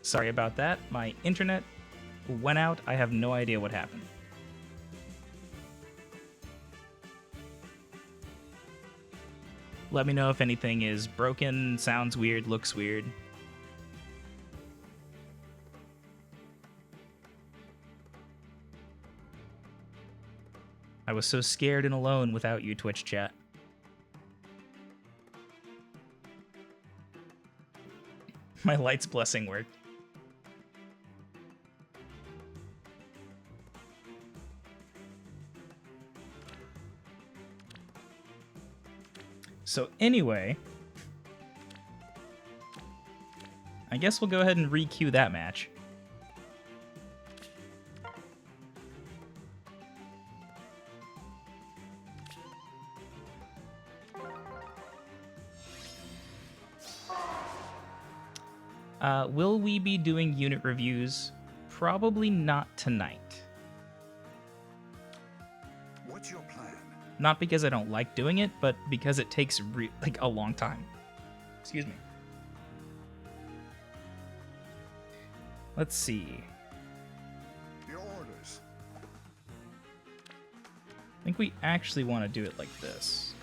Sorry about that. My internet went out. I have no idea what happened. Let me know if anything is broken, sounds weird, looks weird. I was so scared and alone without you, Twitch chat. My light's blessing worked. So anyway, I guess we'll go ahead and re-queue that match. Will we be doing unit reviews? Probably not tonight. What's your plan? Not because I don't like doing it, but because it takes like a long time. Excuse me. Let's see. Your orders. I think we actually want to do it like this.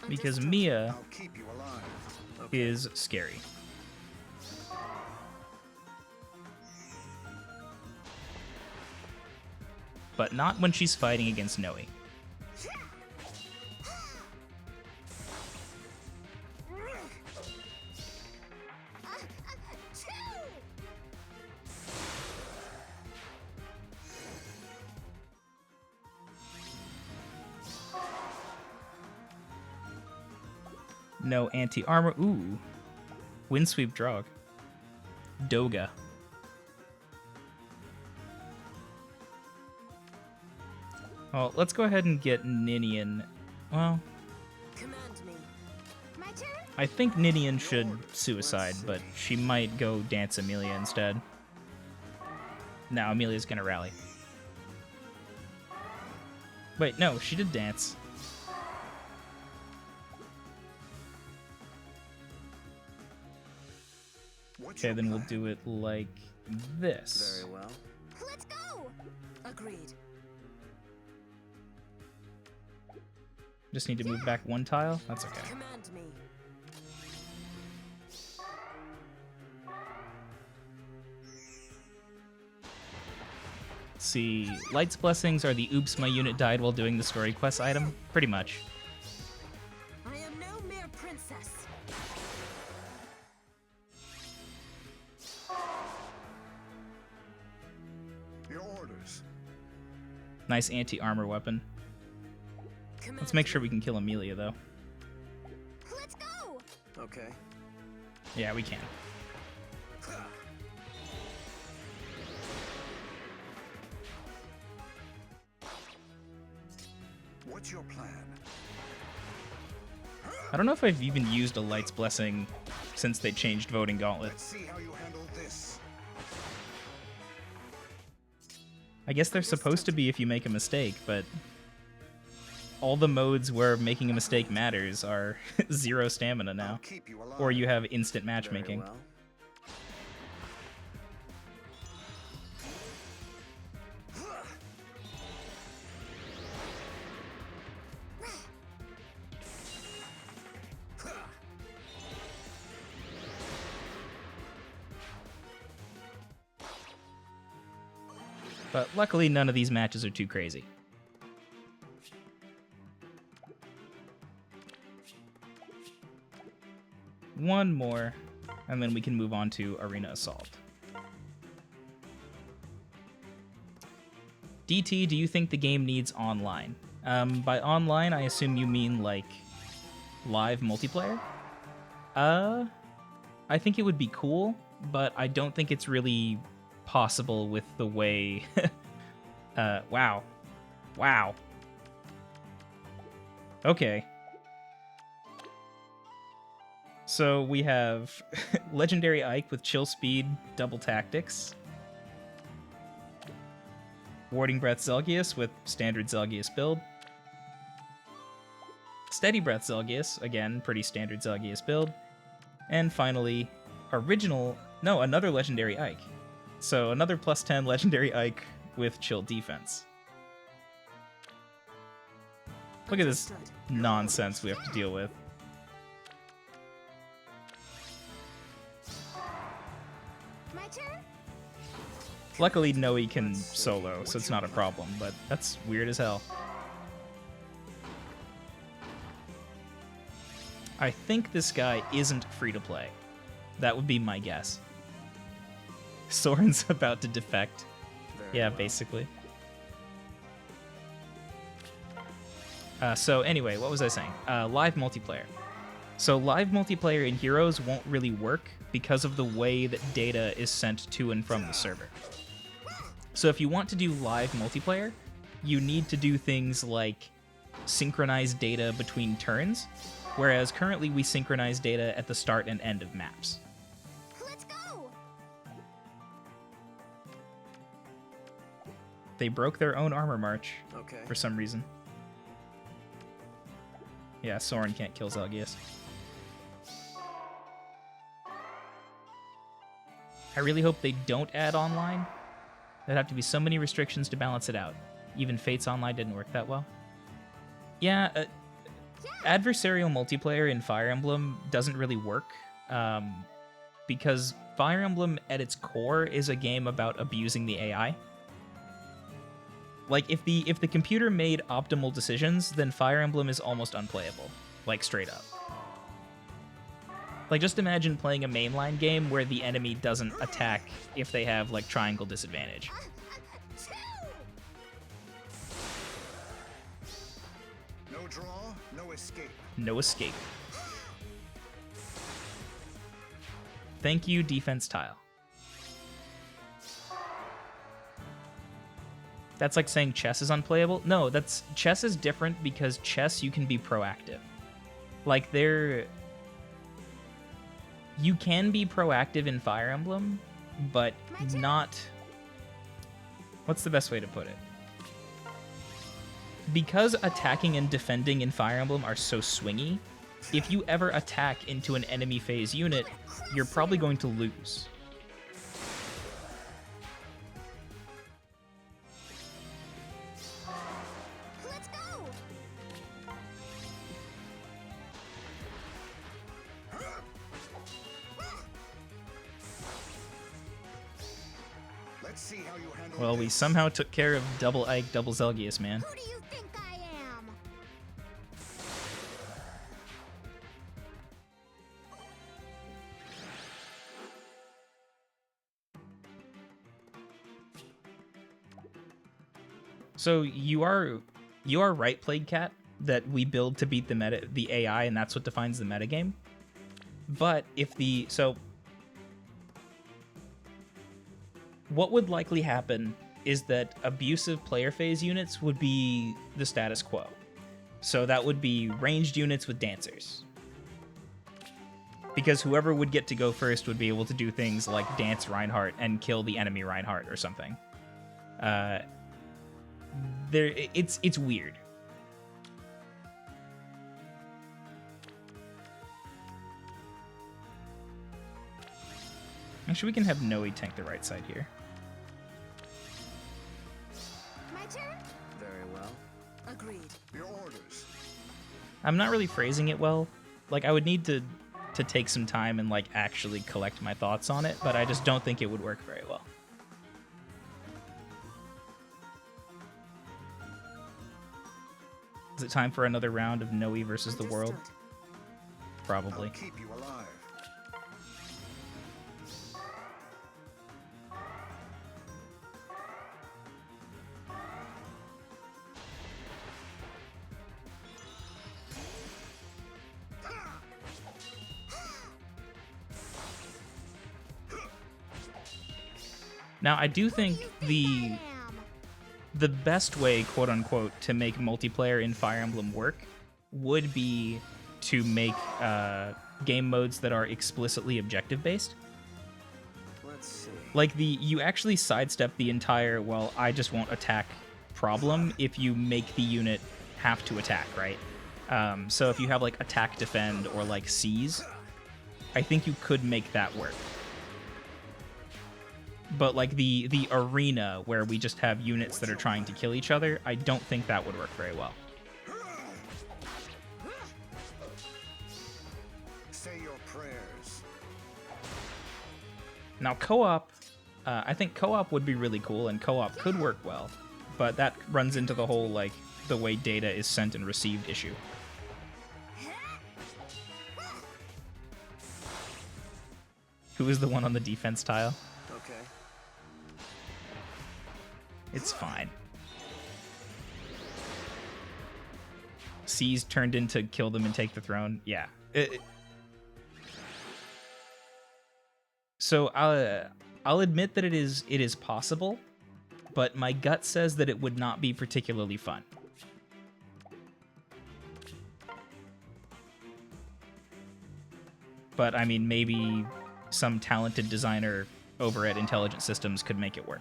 Because Understood. Mia I'll keep you alive. Okay. is scary. But not when she's fighting against Noe. No anti-armor. Ooh. Windsweep Drog. Doga. Well, let's go ahead and get Ninian. Well, Command me. My turn? I think Ninian should suicide, but she might go dance Amelia instead. No, Amelia's gonna rally. Wait, no, she did dance. What's Okay, your then we'll plan? do it like this. Very well. Let's go! Agreed. Just need to move back one tile? That's okay. Command me. See, Light's Blessings are the oops, my unit died while doing the story quest item. Pretty much. I am no mere princess. Your orders. Nice anti-armor weapon. Command Let's make sure me. we can kill Amelia, though. Let's go! Okay. Yeah, we can. What's your plan? I don't know if I've even used a Light's Blessing since they changed Voting Gauntlet. Let's see how you handle this. I guess they're supposed to be if you make a mistake, but all the modes where making a mistake matters are 0 stamina I'll now. keep you alive. Or you have instant Very matchmaking. well. But luckily, none of these matches are too crazy. One more, and then we can move on to Arena Assault. DT, do you think the game needs online? By online, I assume you mean, like, live multiplayer? I think it would be cool, but I don't think it's really possible with the way... wow. Wow. Okay. So we have Legendary Ike with Chill Speed, Double Tactics. Warding Breath Zelgius with Standard Zelgius build. Steady Breath Zelgius, again, pretty standard Zelgius build. And finally, another legendary Ike. So another +10 legendary Ike with chill defense. Look at this nonsense we have to deal with. My turn? Luckily, Noe can solo, so it's not a problem, but that's weird as hell. I think this guy isn't free to play. That would be my guess. Soren's about to defect. Yeah, basically. So anyway, what was I saying? Live multiplayer. So live multiplayer in Heroes won't really work because of the way that data is sent to and from the server. So if you want to do live multiplayer, you need to do things like synchronize data between turns, whereas currently we synchronize data at the start and end of maps. Let's go! They broke their own armor march Okay. for some reason. Yeah, Soren can't kill Zelgius. I really hope they don't add online. There'd have to be so many restrictions to balance it out. Even Fates Online didn't work that well. Yeah, adversarial multiplayer in Fire Emblem doesn't really work, because Fire Emblem at its core is a game about abusing the AI. Like, if the computer made optimal decisions, then Fire Emblem is almost unplayable. Like, straight up. Like, just imagine playing a mainline game where the enemy doesn't attack if they have, like, triangle disadvantage. No draw, no escape. No escape. Thank you, defense tile. That's like saying chess is unplayable. No, chess is different because chess you can be proactive. Like you can be proactive in Fire Emblem, but not. What's the best way to put it? Because attacking and defending in Fire Emblem are so swingy, if you ever attack into an enemy phase unit, you're probably going to lose. Let's go! Let's see how you handle Well, we this. somehow took care of double Ike, double Zelgius, man. Who do you think I am? So you are right, Plague Cat, that we build to beat the AI, and that's what defines the metagame. But what would likely happen is that abusive player phase units would be the status quo. So that would be ranged units with dancers. Because whoever would get to go first would be able to do things like dance Reinhardt and kill the enemy Reinhardt or something. It's weird. Actually, we can have Noe tank the right side here. My turn? Very well. Agreed. Your orders. I'm not really phrasing it well. Like, I would need to take some time and, like, actually collect my thoughts on it, but I just don't think it would work very well. Is it time for another round of Noe versus the world? Understood. Probably. I'll keep you alive. Now, I do think Who do you think I am? the best way, quote unquote, to make multiplayer in Fire Emblem work would be to make game modes that are explicitly objective based. Let's see. Like you actually sidestep the entire, well, I just won't attack problem if you make the unit have to attack, right? So if you have like attack, defend, or like seize, I think you could make that work. But like the arena where we just have units that are trying to kill each other, I don't think that would work very well. Say your prayers. Now co-op, I think co-op would be really cool, and co-op could work well, but that runs into the whole like the way data is sent and received issue. Who is the one on the defense tile? Okay. It's fine. Seize turned into kill them and take the throne. Yeah. So I'll admit that it is possible, but my gut says that it would not be particularly fun. But I mean, maybe some talented designer over at Intelligent Systems could make it work.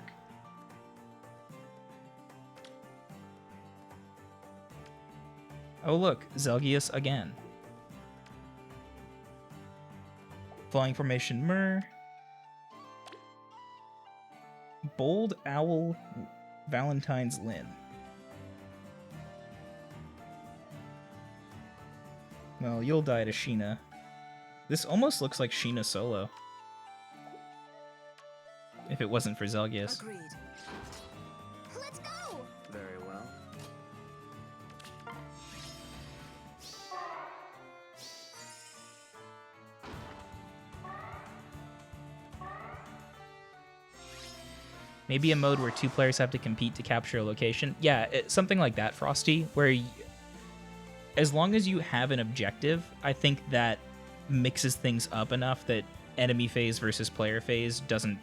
Oh look, Zelgius again. Flying Formation Myrrh. Bold Owl Valentine's Lynn. Well, you'll die to Sheena. This almost looks like Sheena solo. If it wasn't for Zelgius. Agreed. Let's go. Very well. Maybe a mode where two players have to compete to capture a location. Yeah, something like that, Frosty, where as long as you have an objective, I think that mixes things up enough that enemy phase versus player phase doesn't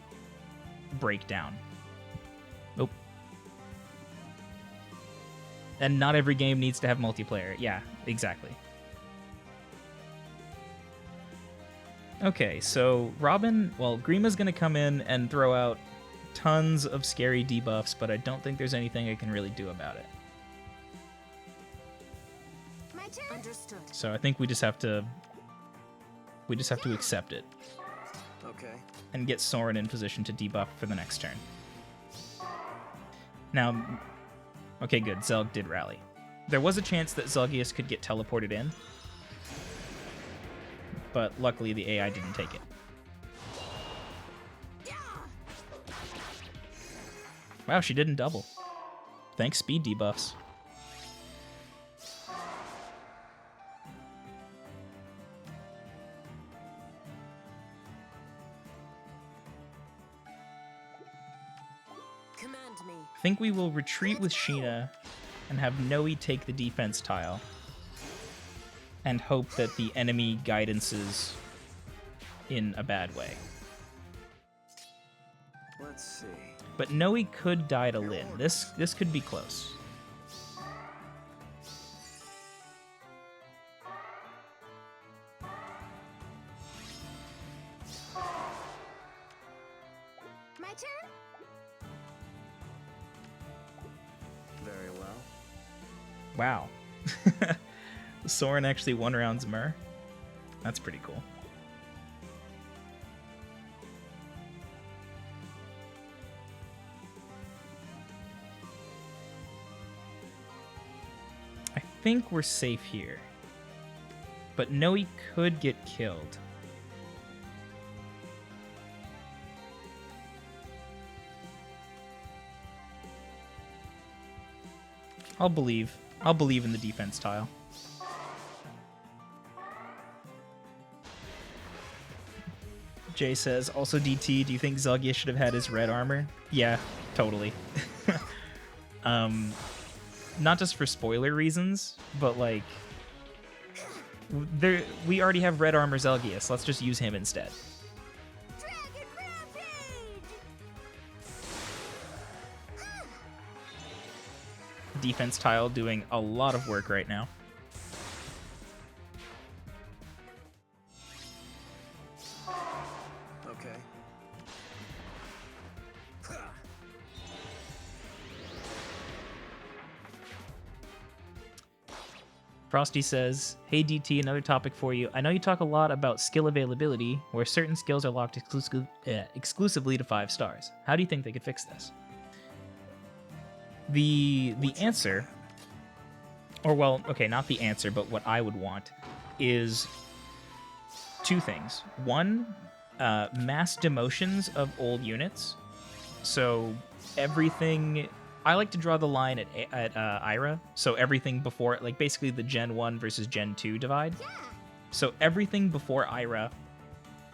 break down. Nope. And not every game needs to have multiplayer. Yeah, exactly. Okay, so Robin, well, Grima's gonna come in and throw out tons of scary debuffs, but I don't think there's anything I can really do about it. My turn. Understood. So I think we just have to accept it Okay. and get Soren in position to debuff for the next turn. Now, okay, good. Zelg did rally. There was a chance that Zelgius could get teleported in, but luckily the AI didn't take it. Wow, she didn't double. Thanks, speed debuffs. Command me. I think we will retreat with Sheena and have Noe take the defense tile and hope that the enemy guidances in a bad way. Let's see. But Noe could die to Lyn. This could be close. My turn. Very well. Wow. Soren actually one rounds Myrrh. That's pretty cool. I think we're safe here. But Noe could get killed. I'll believe in the defense tile. Jay says, also DT, do you think Zelgius should have had his red armor? Yeah, totally. Not just for spoiler reasons, but like we already have red armor Zelgius. Let's just use him instead. Dragon rampage. Defense tile doing a lot of work right now. Okay. Frosty says, "Hey DT, another topic for you. I know you talk a lot about skill availability, where certain skills are locked exclusively to 5 stars. How do you think they could fix this?" The answer, or well, okay, not the answer, but what I would want is two things. One, mass demotions of old units. So everything, I like to draw the line at Ira. So everything before, like basically the Gen 1 versus Gen 2 divide. So everything before Ira,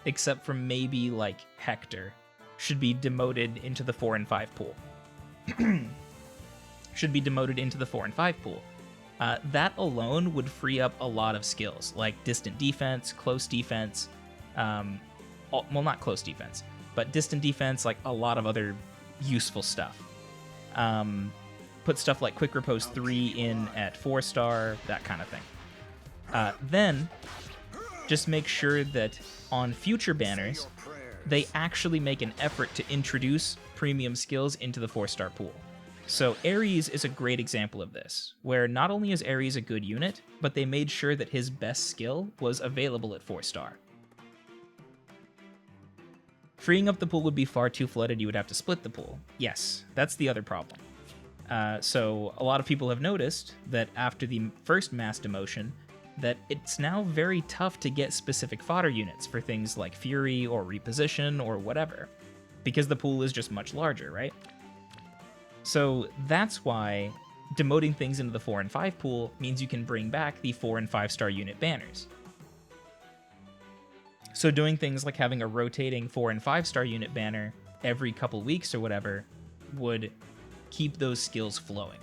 except for maybe like Hector, should be demoted into the 4 and 5 pool. Should be demoted into the 4 and 5 pool. That alone would free up a lot of skills, like distant defense, close defense, well, not close defense, but distant defense, like a lot of other useful stuff. Put stuff like Quick Repose 3 in at 4-star, that kind of thing. Then, just make sure that on future banners, they actually make an effort to introduce premium skills into the 4-star pool. So Ares is a great example of this, where not only is Ares a good unit, but they made sure that his best skill was available at 4-star. Freeing up the pool would be far too flooded, you would have to split the pool. Yes, that's the other problem. So a lot of people have noticed that after the first mass demotion, that it's now very tough to get specific fodder units for things like Fury or Reposition or whatever, because the pool is just much larger, right? So that's why demoting things into the 4 and 5 pool means you can bring back the 4 and 5-star unit banners. So doing things like having a rotating 4 and 5-star unit banner every couple weeks or whatever would keep those skills flowing.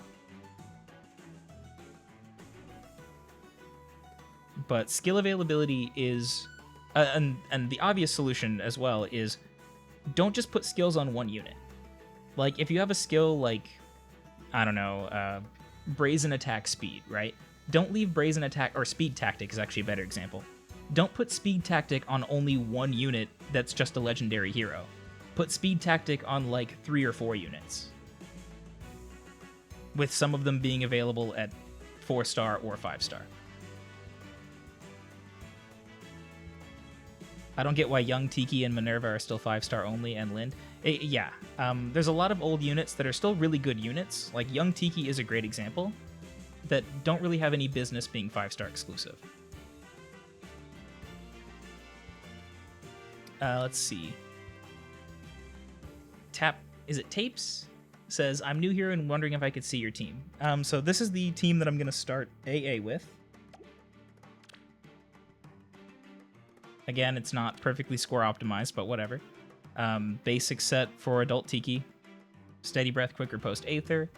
But skill availability is, and the obvious solution as well is, don't just put skills on one unit. Like, if you have a skill like, I don't know, Brazen Attack Speed, right? Don't leave Brazen Attack, or Speed Tactic is actually a better example. Don't put Speed Tactic on only one unit that's just a legendary hero. Put Speed Tactic on like 3 or 4 units, with some of them being available at 4-star or 5-star. I don't get why Young Tiki and Minerva are still 5-star only, and Lind. Yeah, there's a lot of old units that are still really good units. Like Young Tiki is a great example, that don't really have any business being 5-star exclusive. Let's see. Is it Tapes? Says, "I'm new here and wondering if I could see your team." So this is the team that I'm going to start AA with. Again, it's not perfectly score optimized, but whatever. Basic set for Adult Tiki. Steady Breath, Quick Riposte, Aether.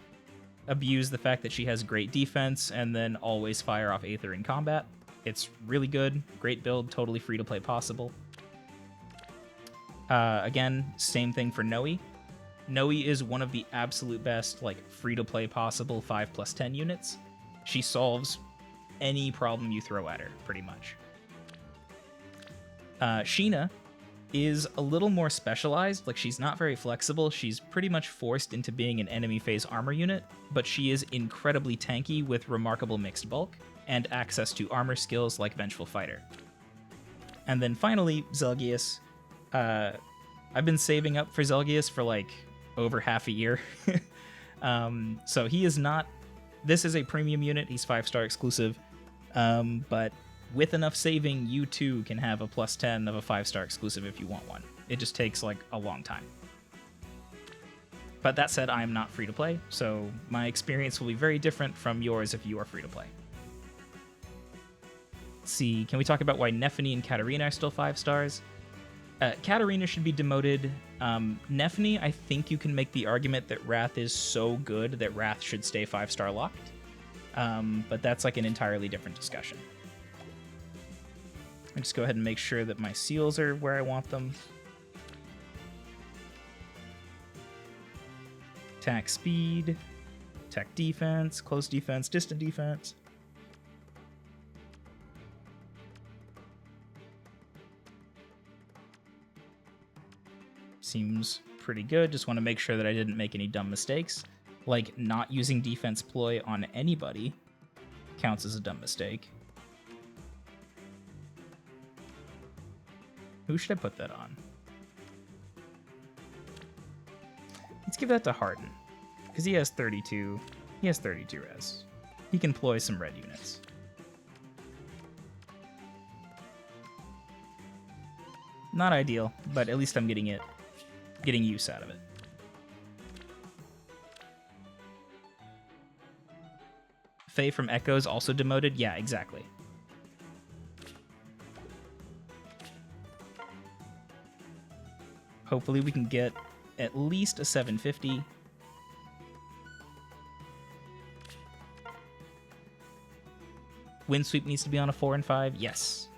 Abuse the fact that she has great defense, and then always fire off Aether in combat. It's really good, great build, totally free to play possible. Again, same thing for Noe. Noe is one of the absolute best, like, free to play possible 5+10 units. She solves any problem you throw at her, pretty much. Sheena is a little more specialized, like she's not very flexible, she's pretty much forced into being an enemy phase armor unit, but she is incredibly tanky with remarkable mixed bulk, and access to armor skills like Vengeful Fighter. And then finally, Zelgius. I've been saving up for Zelgius for like over half a year. So he is not, this is a premium unit, he's 5-star exclusive, but with enough saving, you too can have a +10 of a 5-star exclusive if you want one. It just takes like a long time. But that said, I am not free to play, so my experience will be very different from yours if you are free to play. Let's see, can we talk about why Nephany and Katarina are still 5 stars? Katarina should be demoted. Nephany, I think you can make the argument that Wrath is so good that Wrath should stay 5-star locked. But that's like an entirely different discussion. I'll just go ahead and make sure that my seals are where I want them. Attack speed, attack defense, close defense, distant defense. Seems pretty good. Just want to make sure that I didn't make any dumb mistakes, like not using defense ploy on anybody. counts as a dumb mistake. Who should I put that on? Let's give that to Harden, because he has 32. He has 32 res. He can ploy some red units. Not ideal, but at least I'm getting use out of it. Faye from Echoes also demoted? Yeah, exactly. Hopefully we can get at least a 750. Windsweep needs to be on a 4 and 5. Yes.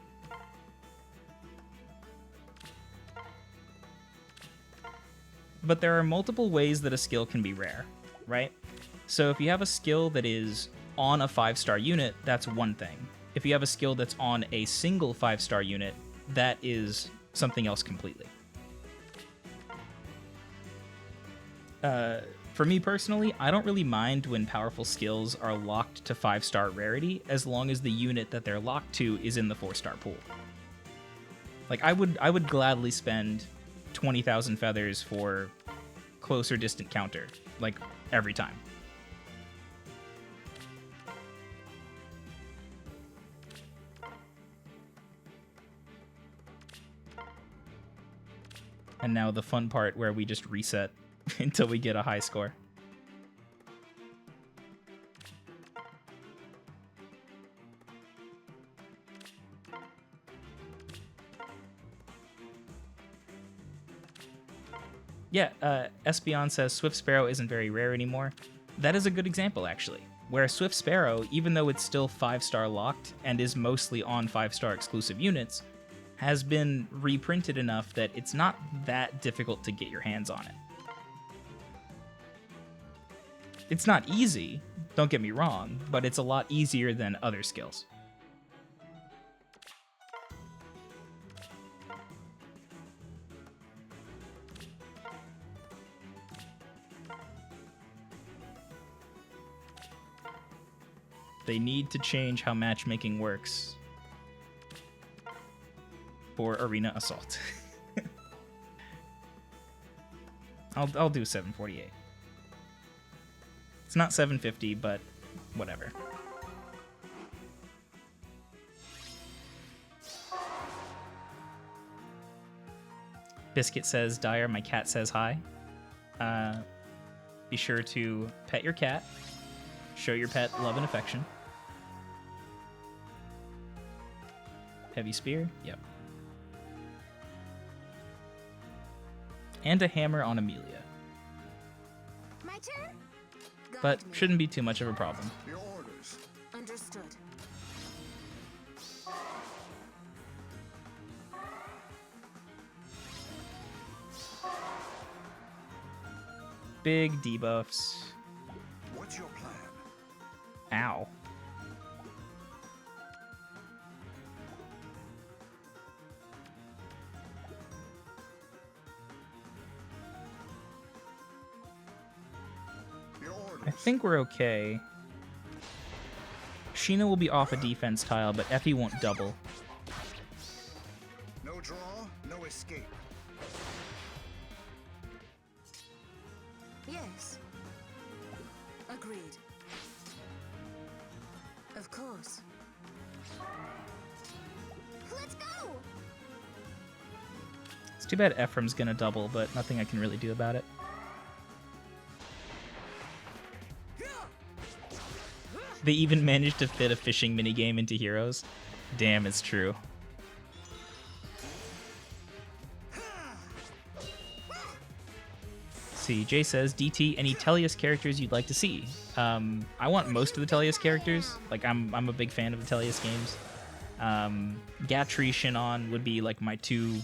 But there are multiple ways that a skill can be rare, right? So if you have a skill that is on a 5-star unit, that's one thing. If you have a skill that's on a single 5-star unit, that is something else completely. For me personally, I don't really mind when powerful skills are locked to 5-star rarity as long as the unit that they're locked to is in the 4-star pool. Like I would gladly spend 20,000 feathers for close or distant counter, like every time. And now the fun part where we just reset until we get a high score. Yeah, Espeon says Swift Sparrow isn't very rare anymore. That is a good example, actually, where Swift Sparrow, even though it's still 5-star locked and is mostly on 5-star exclusive units, has been reprinted enough that it's not that difficult to get your hands on it. It's not easy, don't get me wrong, but it's a lot easier than other skills. They need to change how matchmaking works for Arena Assault. I'll do 748. It's not 750, but whatever. Biscuit says, Dyer, my cat says hi. Be sure to pet your cat. Show your pet love and affection. Heavy spear? Yep. And a hammer on Amelia. My turn? But shouldn't be too much of a problem. Your orders. Understood. Big debuffs. What's your plan? Ow. Your orders. I think we're okay. Sheena will be off a defense tile, but Effie won't double. No draw, no escape. Yes. Agreed. Of course. Let's go! It's too bad Ephraim's gonna double, but nothing I can really do about it. They even managed to fit a fishing minigame into Heroes. Damn, it's true. See, Jay says, DT, any Tellius characters you'd like to see? I want most of the Tellius characters. Like, I'm a big fan of the Tellius games. Gatry, Shinon would be like my two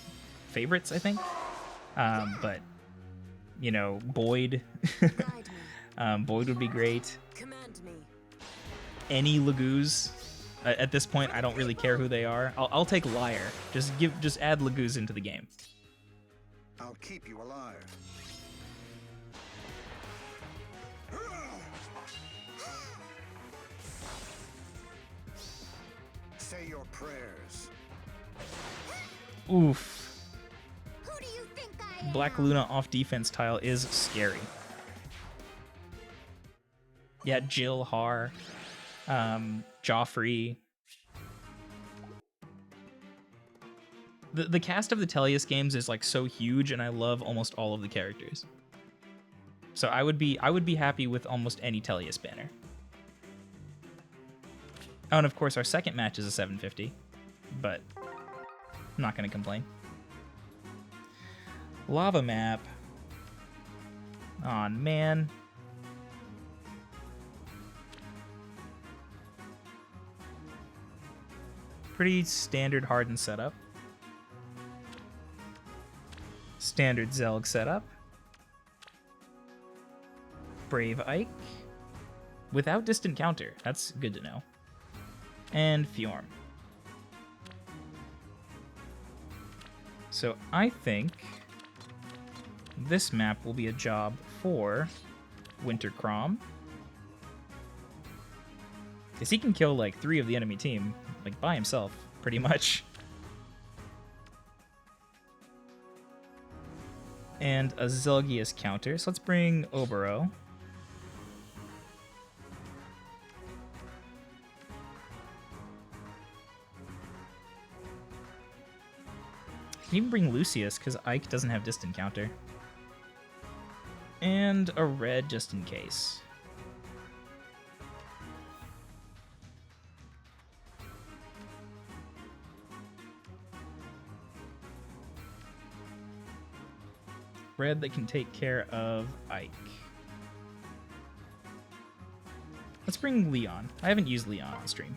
favorites, I think. But, you know, Boyd. Guide me. Boyd would be great. Command me. Any Lagoos. At this point, I don't really care who they are. I'll take Liar. Just add Lagoos into the game. I'll keep you alive. Say your prayers. Oof. Who do you think I am? Black Luna off defense tile is scary. Yeah, Jill, Har, Joffrey. The cast of the Tellius games is like so huge, and I love almost all of the characters. So I would be happy with almost any Tellius banner. Oh, and of course our second match is a 750, but I'm not gonna complain. Lava map. Aw, man. Pretty standard hardened setup. Standard Zelg setup. Brave Ike. Without distant counter. That's good to know. And Fjorm. So I think this map will be a job for Winter Crom. Because he can kill like 3 of the enemy team, like by himself, pretty much. And a Zelgius counter. So let's bring Obero. Can even bring Lucius, because Ike doesn't have distant counter. And a red just in case. Red that can take care of Ike. Let's bring Leon. I haven't used Leon on stream.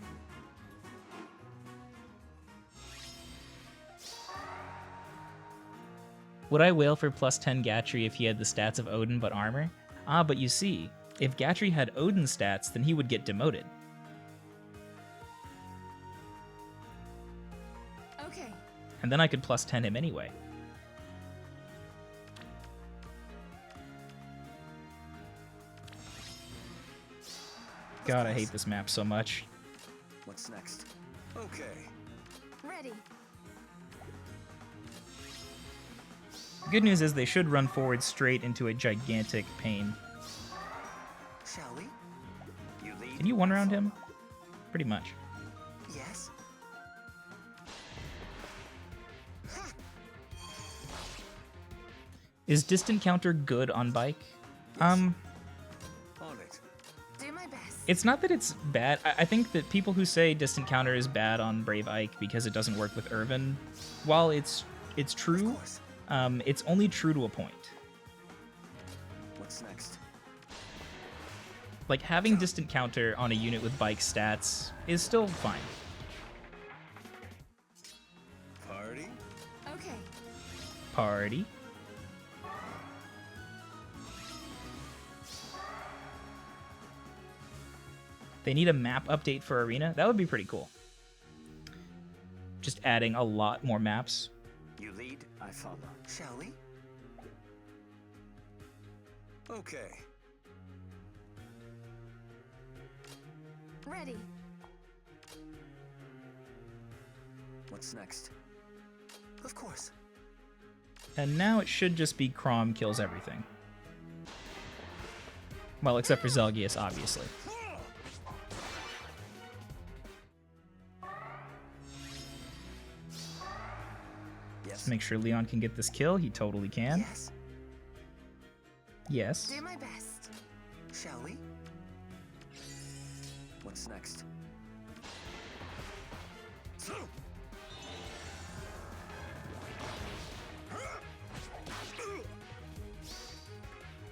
Would I wail for plus 10 Gatry if he had the stats of Odin but armor? Ah, but you see, if Gatry had Odin stats, then he would get demoted. Okay. And then I could plus 10 him anyway. God, I hate this map so much. What's next? Okay. Ready. Good news is they should run forward straight into a gigantic pain. Shall we? You lead. Can you one round him? Pretty much. Yes. Is distant counter good on bike? On it. Do my best. It's not that it's bad. I think that people who say distant counter is bad on Brave Ike because it doesn't work with Irvin, while it's Of true, course. it's only true to a point. What's next? Like, having distant counter on a unit with bike stats is still fine. Party? Okay. Party. They need a map update for Arena. That would be pretty cool. Just adding a lot more maps. You lead, I follow. Shall we? Okay. Ready. What's next? Of course. And now it should just be Crom kills everything. Well, except for Zelgius, obviously. Yes. Make sure Leon can get this kill. He totally can. Yes. Yes. Do my best. Shall we? What's next?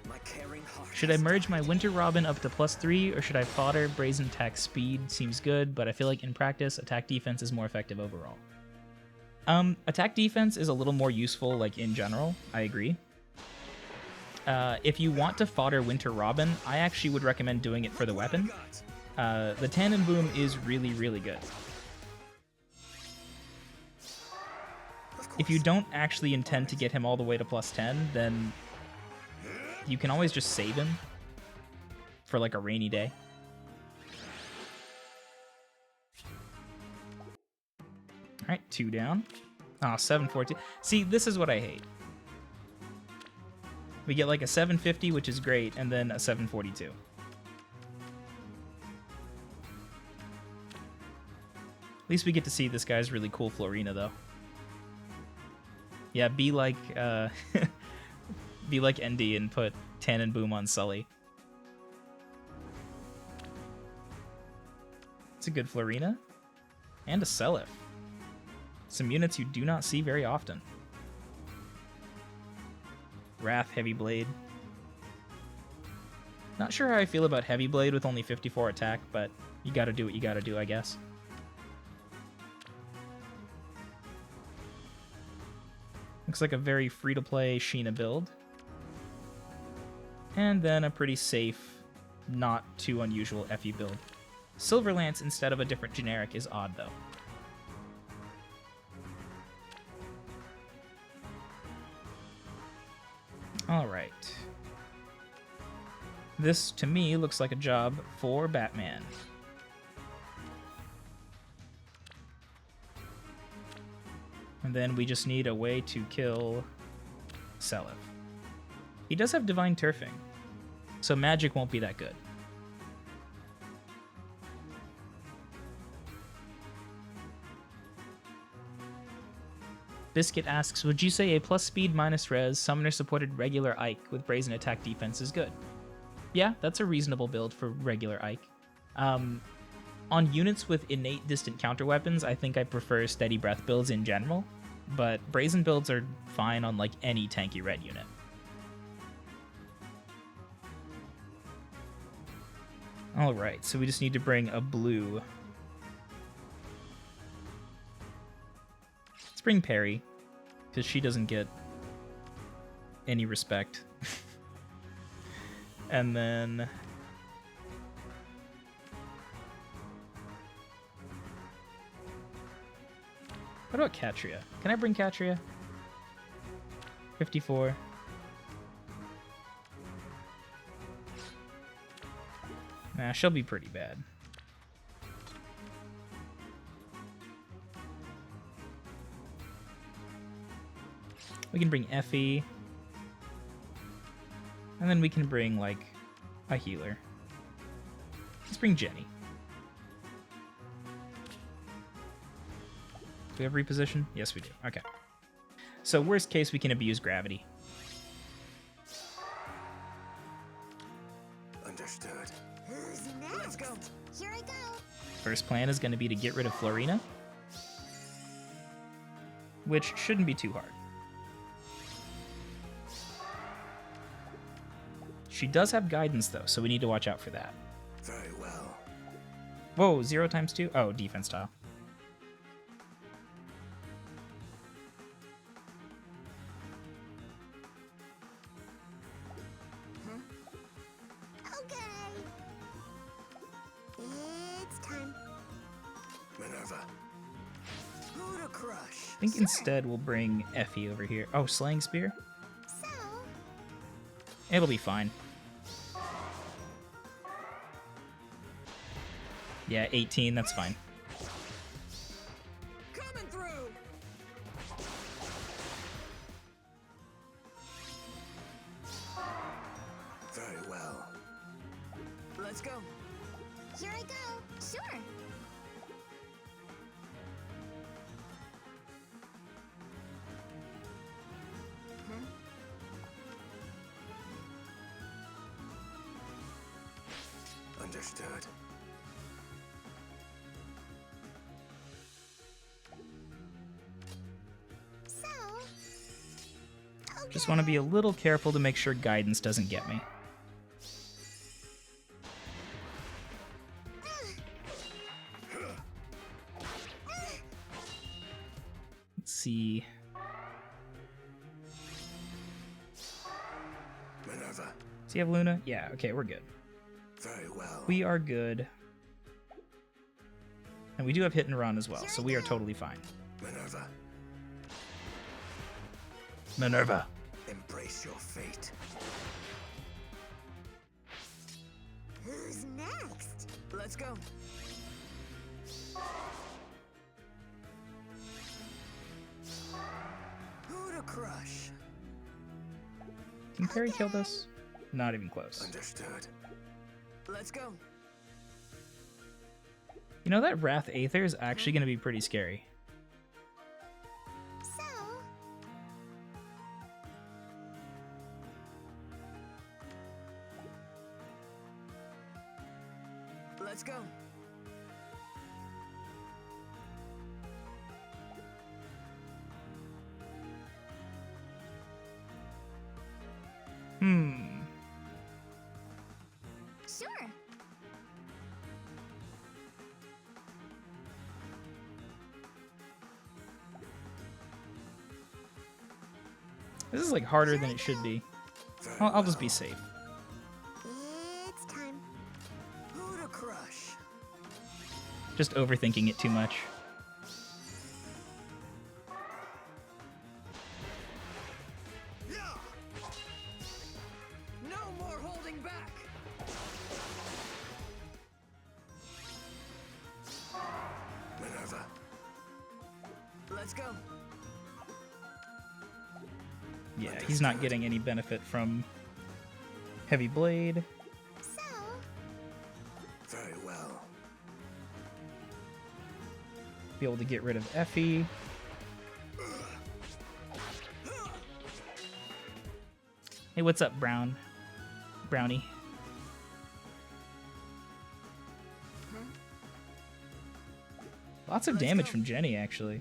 My caring heart. Should I merge my Winter Robin up to +3, or should I fodder Brazen Attack Speed? Seems good, but I feel like in practice, attack defense is more effective overall. Attack defense is a little more useful, like, in general. I agree. If you want to fodder Winter Robin, I actually would recommend doing it for the weapon. The Tandem Boom is really, really good. If you don't actually intend to get him all the way to +10, then you can always just save him for like a rainy day. Alright, 2 down. Ah, 742. See, this is what I hate. We get like a 750, which is great, and then a 742. At least we get to see this guy's really cool Florina, though. Yeah, be like be like ND and put Tannin Boom on Sully. It's a good Florina. And a Seliph. Some units you do not see very often. Wrath Heavy Blade. Not sure how I feel about Heavy Blade with only 54 attack, but you gotta do what you gotta do, I guess. Looks like a very free-to-play Sheena build. And then a pretty safe, not too unusual FE build. Silver Lance instead of a different generic is odd, though. Alright. This, to me, looks like a job for Batman. And then we just need a way to kill Seliph. He does have Divine Turfing, so magic won't be that good. Biscuit asks, would you say a plus speed minus res summoner supported regular Ike with brazen attack defense is good? Yeah, that's a reasonable build for regular Ike. On units with innate distant counter weapons, I think I prefer steady breath builds in general, but brazen builds are fine on like any tanky red unit. Alright, so we just need to bring a blue. Let's bring Perry, because she doesn't get any respect. And then... what about Katria? Can I bring Katria? 54. Nah, she'll be pretty bad. We can bring Effie. And then we can bring, like, a healer. Let's bring Jenny. Do we have reposition? Yes, we do. Okay. So, worst case, we can abuse gravity. Understood. Who's next? Let's go. Here I go. First plan is going to be to get rid of Florina, which shouldn't be too hard. She does have guidance, though, so we need to watch out for that. Very well. Whoa, 0 times 2? Oh, defense tile. Okay. It's time. Minerva. Who to crush? I think instead we'll bring Effie over here. Oh, Slaying Spear? So, It'll be fine. Yeah, 18, that's fine. Coming through. Very well. Let's go. here I go. Sure. Understood. So, Just want to be a little careful to make sure guidance doesn't get me. Let's see. Minerva. Does he have Luna? Yeah, okay, we're good. Very well. We are good. And we do have hit and run as well, so we are totally fine. Minerva. Minerva. Embrace your fate. who's next? Let's go. Can parry kill this? Not even close. Understood. Let's go. You know, that Wrath Aether is actually going to be pretty scary. So, Let's go. sure. This is like harder than it should be. Very I'll just well. be safe. It's time. Who to crush? Just overthinking it too much. Yeah. No more holding back. Minerva. Let's go. Yeah, he's not getting any benefit from Heavy Blade. So, Very well. Be able to get rid of Effie. Hey, what's up, Brownie? Lots of damage from Jenny, actually.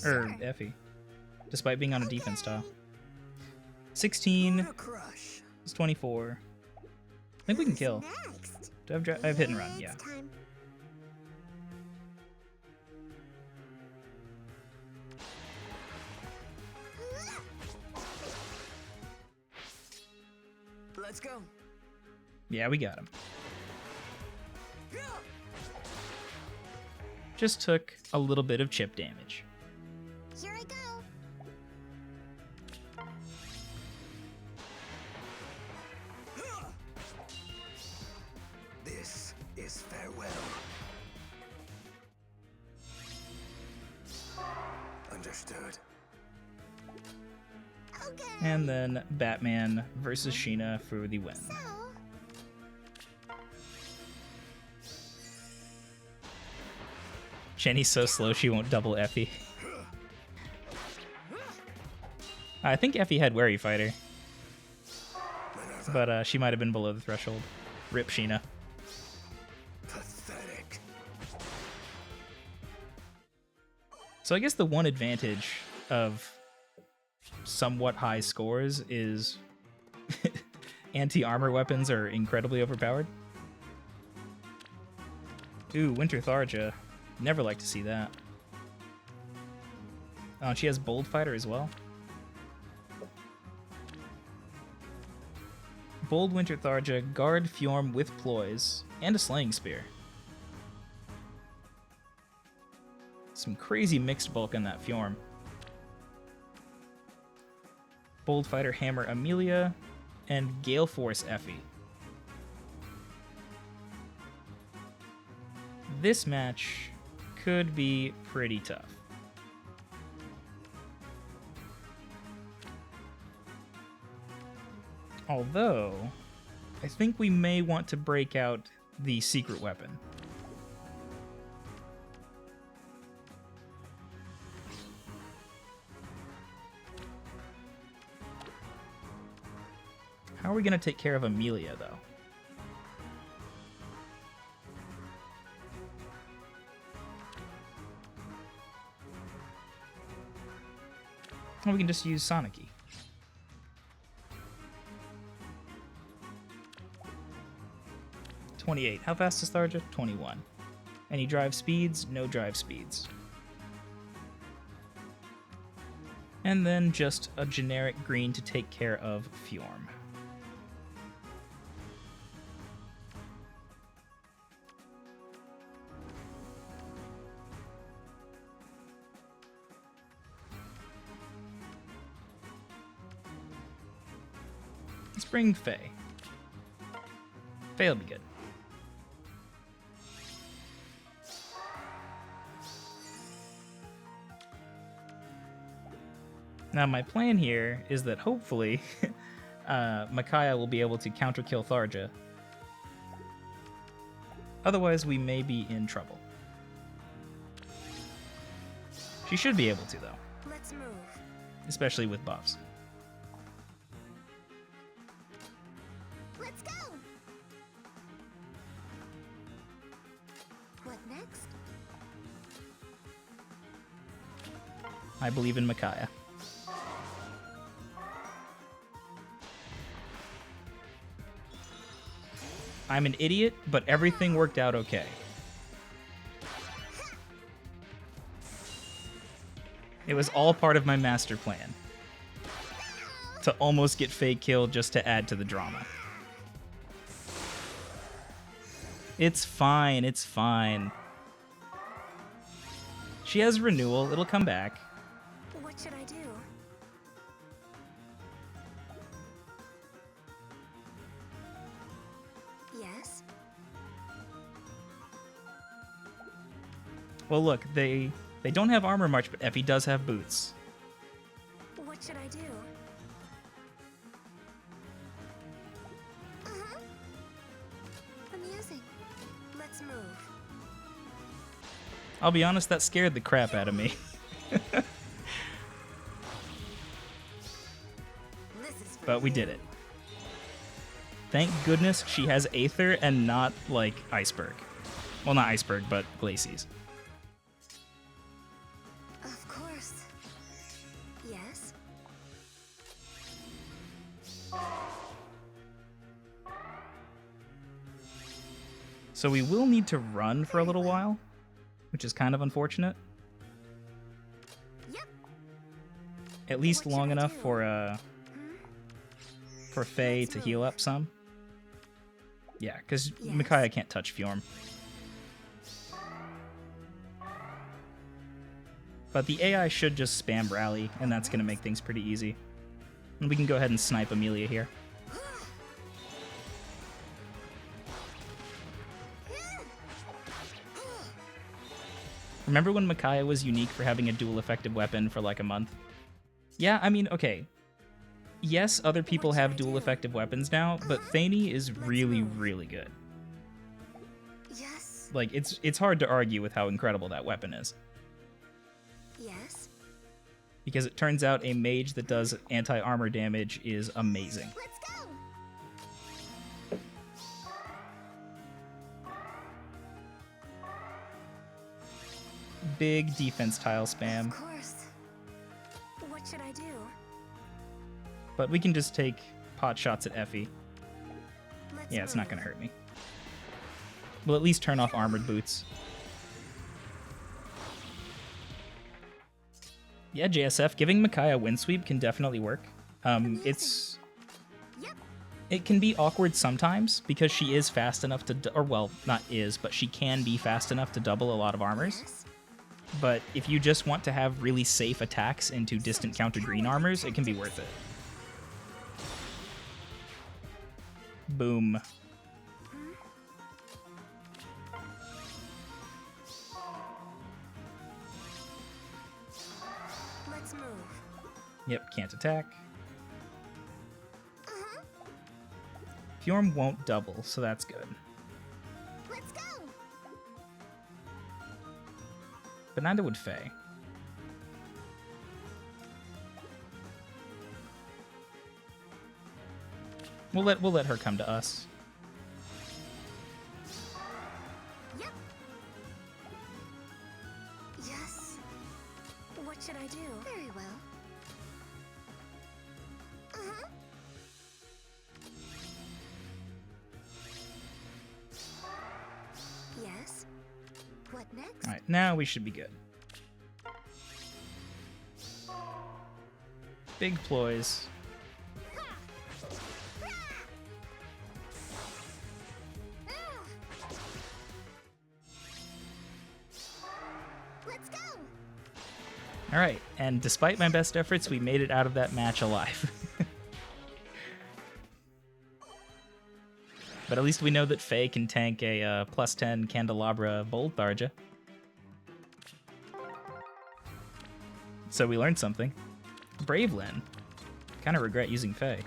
Or Sure. Effie. Despite being on a defense tile. Who 16 to crush? is 24. I think we can kill. next? Do I have hit and run? It's Yeah. time. Let's go. Yeah, we got him. Yeah. Just took a little bit of chip damage. Here I go. This is farewell. Understood. Okay. And then Batman versus Sheena for the win. So, Jenny's so slow she won't double Effie. I think Effie had Wary Fighter, Minerva. but she might have been below the threshold. Rip Sheena. Pathetic. So I guess the one advantage of somewhat high scores is anti-armor weapons are incredibly overpowered. Ooh, Winter Tharja. Never like to see that. Oh, and she has Bold Fighter as well. Bold Winter Tharja, Guard Fjorm with Ploys, and a Slaying Spear. Some crazy mixed bulk in that Fjorm. Bold Fighter Hammer Amelia, and Gale Force Effie. This match could be pretty tough. Although, I think we may want to break out the secret weapon. How are we going to take care of Amelia, though? Well, we can just use Sonic-y. $28. How fast is Tharja? 21. Any drive speeds? No drive speeds. And then just a generic green to take care of Fjorm. Let's bring Faye. Faye will be good. Now my plan here is that hopefully Micaiah will be able to counter kill Tharja. Otherwise, we may be in trouble. She should be able to, though. Let's move. Especially with buffs. Let's go. What next? I believe in Micaiah. I'm an idiot, but everything worked out okay. It was all part of my master plan. To almost get Faye killed just to add to the drama. It's fine, it's fine. She has renewal, it'll come back. What should I do? Yes? Well, look, they don't have armor march, but Effie does have boots. What should I do? Uh-huh. Amusing. Let's move. I'll be honest, that scared the crap out of me. This is for But we you. did it. Thank goodness she has Aether and not, like, Iceberg. Well, not Iceberg, but Glacies. Of course. Yes? So we will need to run for a little while, which is kind of unfortunate. Yep. At least What should long I enough do? for Faye Let's to move. heal up some. Yeah, because Yes. Micaiah can't touch Fjorm. But the AI should just spam Rally, and that's going to make things pretty easy. And we can go ahead and snipe Amelia here. Remember when Micaiah was unique for having a dual effective weapon for like a month? Yeah, I mean, okay. Yes, other people What should have I dual do? effective weapons now, but Thani is really, move. really good. Yes? Like, it's hard to argue with how incredible that weapon is. Yes? Because it turns out a mage that does anti-armor damage is amazing. Let's go. Big defense tile spam, Of course. What should I do? but we can just take pot shots at Effie. Let's Yeah, it's not move. gonna hurt me. We'll at least turn off armored boots. Yeah, JSF, giving Micaiah wind sweep can definitely work. It's Yep. it can be awkward sometimes because she is fast enough to, or well, not is, but she can be fast enough to double a lot of armors. Yes? But if you just want to have really safe attacks into distant counter green armors, it can be worth it. Boom. Let's move. Yep, can't attack. Uh-huh. Fjorm won't double, so that's good. Let's go. But neither would Faye. We'll let her come to us. Yep. Yes? What should I do? Very well. Uh-huh. Yes? What next? Alright, now we should be good. Big ploys. Let's go. Alright, and despite my best efforts, we made it out of that match alive. But at least we know that Faye can tank a plus 10 Candelabra Bold Tharja. So we learned something. Brave Lyn. Kind of regret using Faye.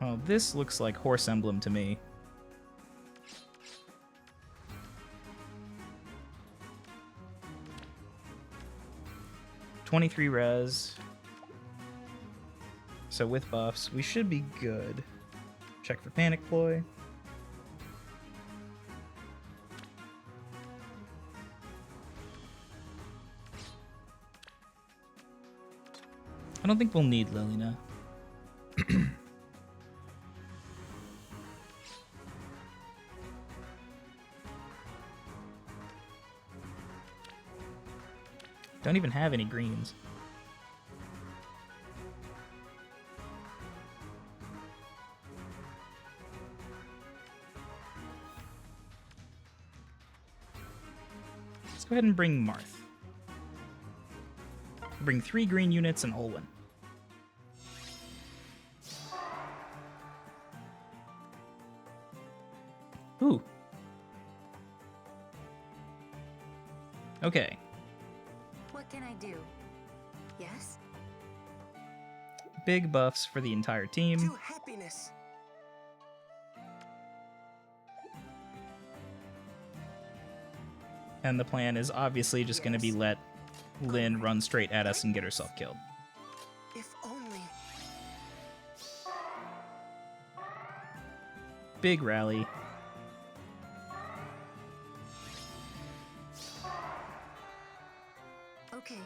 Oh, this looks like Horse Emblem to me. "23 res. So with buffs, we should be good. Check for Panic Ploy. I don't think we'll need Lilina. Don't even have any greens. Let's go ahead and bring Marth. Bring 3 green units and Olwen. Ooh. Okay. What can I do? Yes? Big buffs for the entire team. To happiness. And the plan is obviously just going to be let Lynn run straight at us and get herself killed. If only. Big rally. Okay.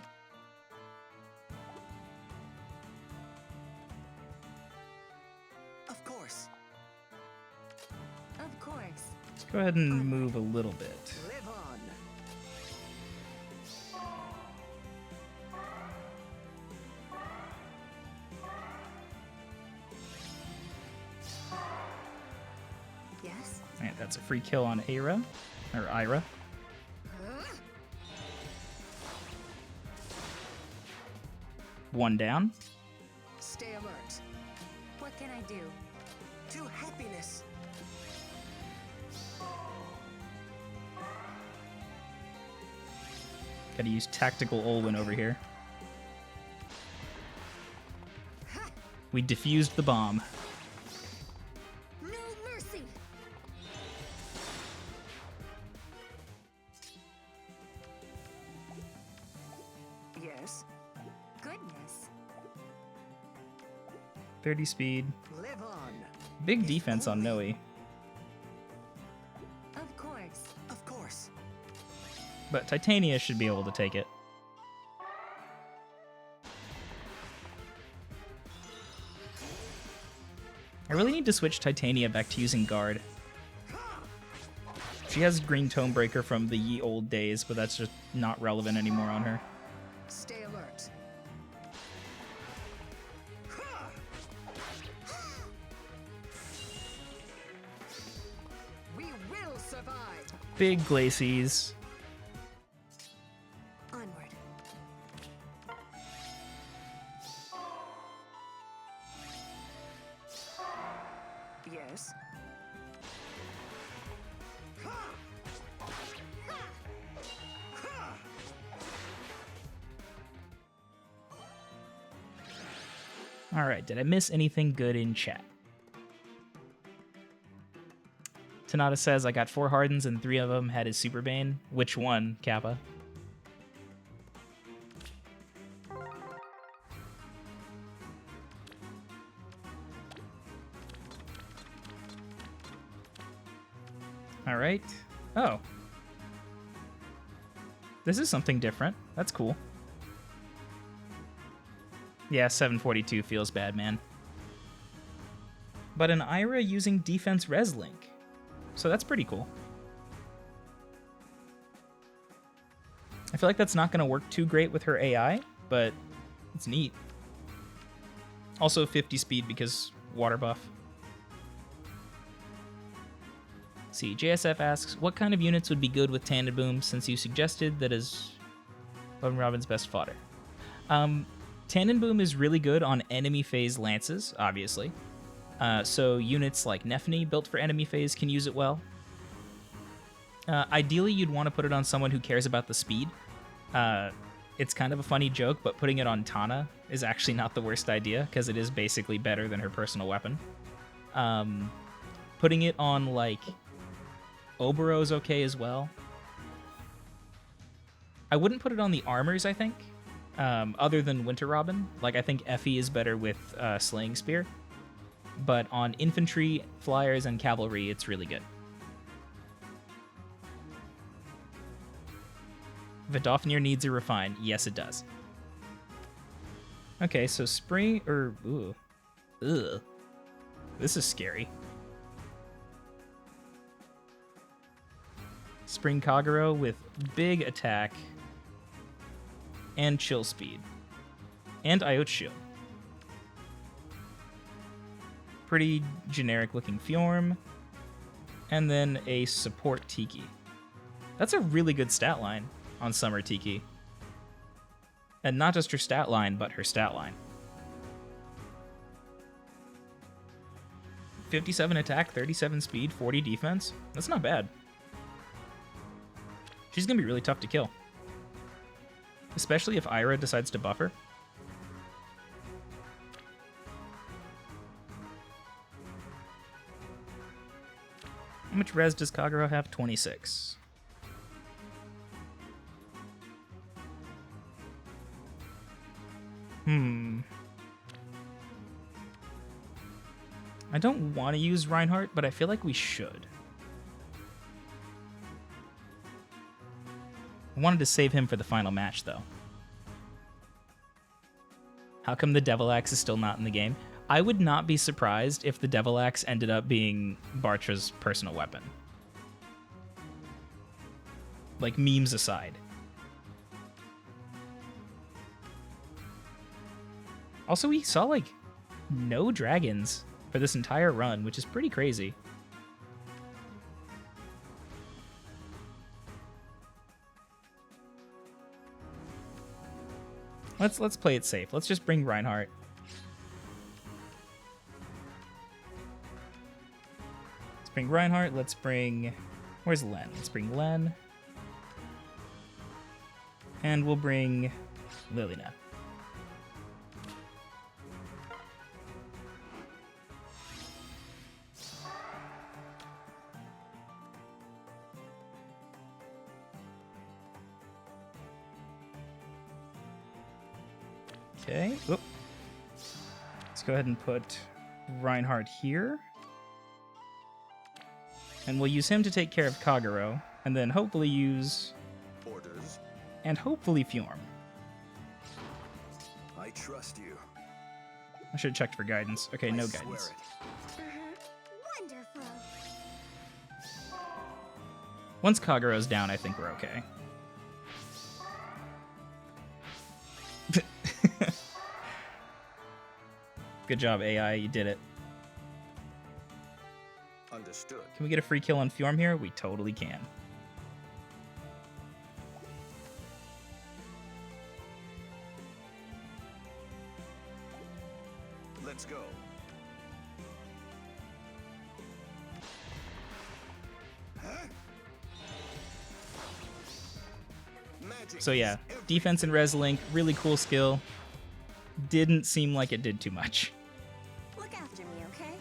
Of course. Of course. Let's go ahead and move a little bit. Live on. Yes? Alright, that's a free kill on Ira. Or Ira. One down. Stay alert. What can I do? To happiness. Gotta use tactical Olwen over here. We defused the bomb. No mercy! Yes. Goodness. 30 speed. Live on. Big defense on Noe. Of course. Of course. But Titania should be able to take it. I really need to switch Titania back to using Guard. She has Green Tomebreaker from the ye old days, but that's just not relevant anymore on her. Stay alert. We will survive. Big Glacies. Onward. Yes. Alright, did I miss anything good in chat? Tanata says, I got 4 Hardens and 3 of them had his Super Bane. Which one, Kappa? Alright. Oh. This is something different. That's cool. Yeah, 742 feels bad, man. But an Ira using defense res link. So that's pretty cool. I feel like that's not going to work too great with her AI, but it's neat. Also 50 speed because water buff. Let's see, JSF asks, what kind of units would be good with Tannenboom since you suggested that is Robin Robin's best fodder? Tannenboom is really good on enemy phase lances, obviously. So units like Nephany, built for enemy phase, can use it well. Ideally, you'd want to put it on someone who cares about the speed. It's kind of a funny joke, but putting it on Tana is actually not the worst idea, because it is basically better than her personal weapon. Putting it on, like, Obero's okay as well. I wouldn't put it on the armors, I think, other than Winter Robin. Like, I think Effie is better with Slaying Spear. But on infantry, flyers, and cavalry, it's really good. Vidofnir needs a refine. Yes, it does. Okay, so spring, or, ooh. Ugh. This is scary. Spring Kagero with big attack and chill speed. And Iot Shield. Pretty generic looking Fjorm. And then a support Tiki. That's a really good stat line on Summer Tiki. And not just her stat line, but her stat line. 57 attack, 37 speed, 40 defense. That's not bad. She's gonna be really tough to kill. Especially if Ira decides to buff her. How much res does Kagero have? 26. I don't want to use Reinhardt, but I feel like we should. I wanted to save him for the final match, though. How come the Devil Axe is still not in the game? I would not be surprised if the Devil Axe ended up being Bartra's personal weapon. Like, memes aside. Also, we saw, like, no dragons for this entire run, which is pretty crazy. Let's play it safe. Let's just bring Reinhardt. Let's bring Reinhardt. Let's bring... Where's Len? Let's bring Len. And we'll bring Lilina. Okay. Whoop. Let's go ahead and put Reinhardt here. And we'll use him to take care of Kagero, and then hopefully use... Orders. And hopefully Fjorm. I trust you. I should have checked for guidance. Okay, no swear guidance. it. Wonderful. Once Kagero's down, I think we're okay. Good job, AI. You did it. Understood. Can we get a free kill on Fjorm here? We totally can. Let's go. Magic So yeah, is everything. defense and res link, really cool skill. Didn't seem like it did too much. Look after me, okay?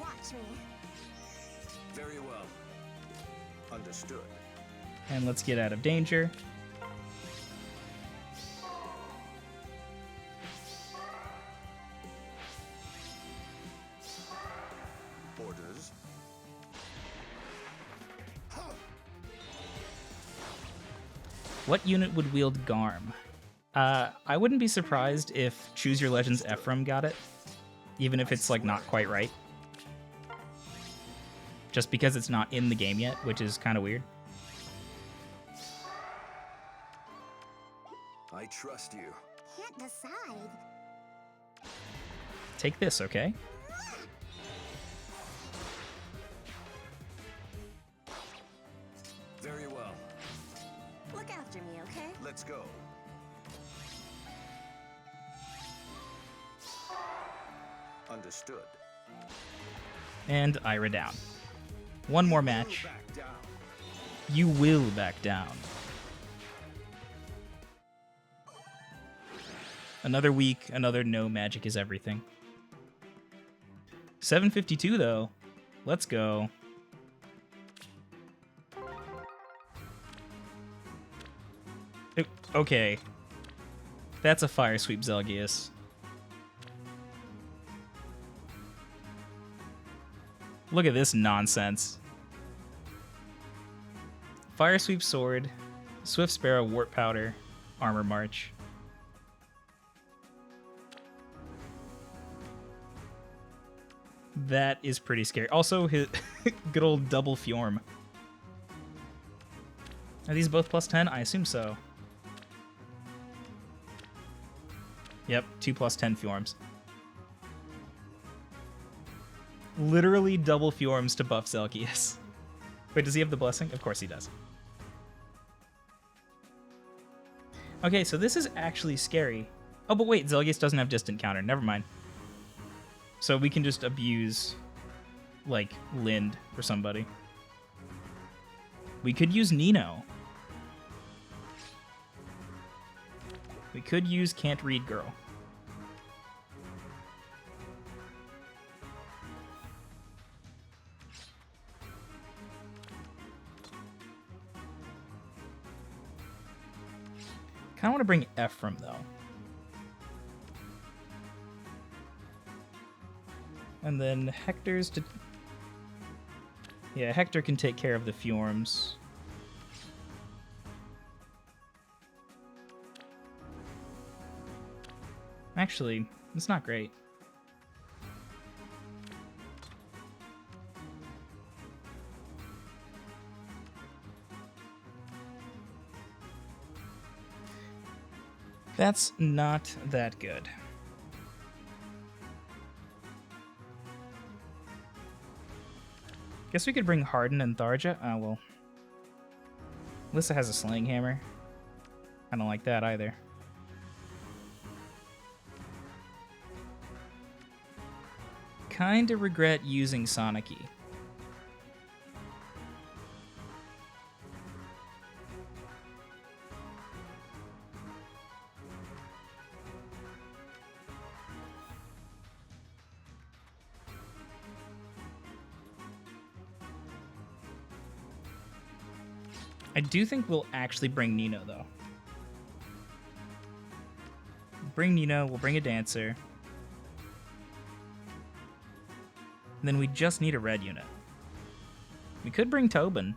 Watch me. Very well. Understood. And let's get out of danger. Orders. What unit would wield Garm? I wouldn't be surprised if Choose Your Legends Ephraim got it, even if it's like not quite right. Just because it's not in the game yet, which is kind of weird. I trust you. Can't decide. Take this, okay? Very well. Look after me, okay? Let's go. Understood. And Ira down. One more match. Back down. You will back down. Another week, another no magic is everything. 752 though. Let's go. Okay. That's a fire sweep, Zelgius. Look at this nonsense. Fire sweep sword, swift sparrow, warp powder, armor march. That is pretty scary. Also, his good old double Fjorm. Are these both plus 10? I assume so. Yep, 2 plus 10 Fjorms. Literally double Fjorms to buff Zelgius. Wait, does he have the blessing? Of course he does. Okay, so this is actually scary. Oh, but wait, Zelgius doesn't have distant counter. Never mind. So we can just abuse, like, Lind or somebody. We could use Nino. We could use Can't Read Girl. Kind of want to bring Ephraim, though. And then Hector's to... Yeah, Hector can take care of the Fjorms. Actually, it's not great. That's not that good. Guess we could bring Harden and Tharja. Oh, well. Alyssa has a slaying hammer. I don't like that either. Kinda regret using Sonic-y. I do think we'll actually bring Nino, though. Bring Nino, we'll bring a dancer. And then we just need a red unit. We could bring Tobin.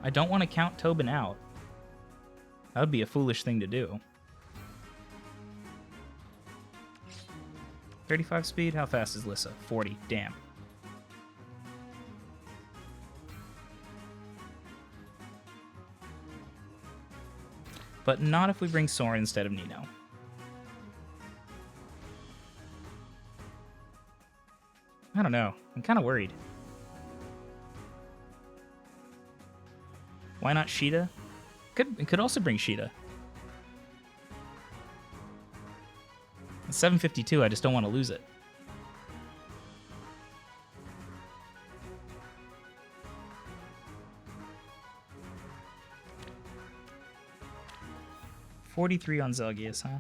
I don't want to count Tobin out. That would be a foolish thing to do. 35 speed? How fast is Lissa? 40. Damn. But not if we bring Soren instead of Nino. I don't know. I'm kind of worried. Why not Sheeta? Could also bring Sheeta. It's 752, I just don't want to lose it. $43 on Zelgius, huh?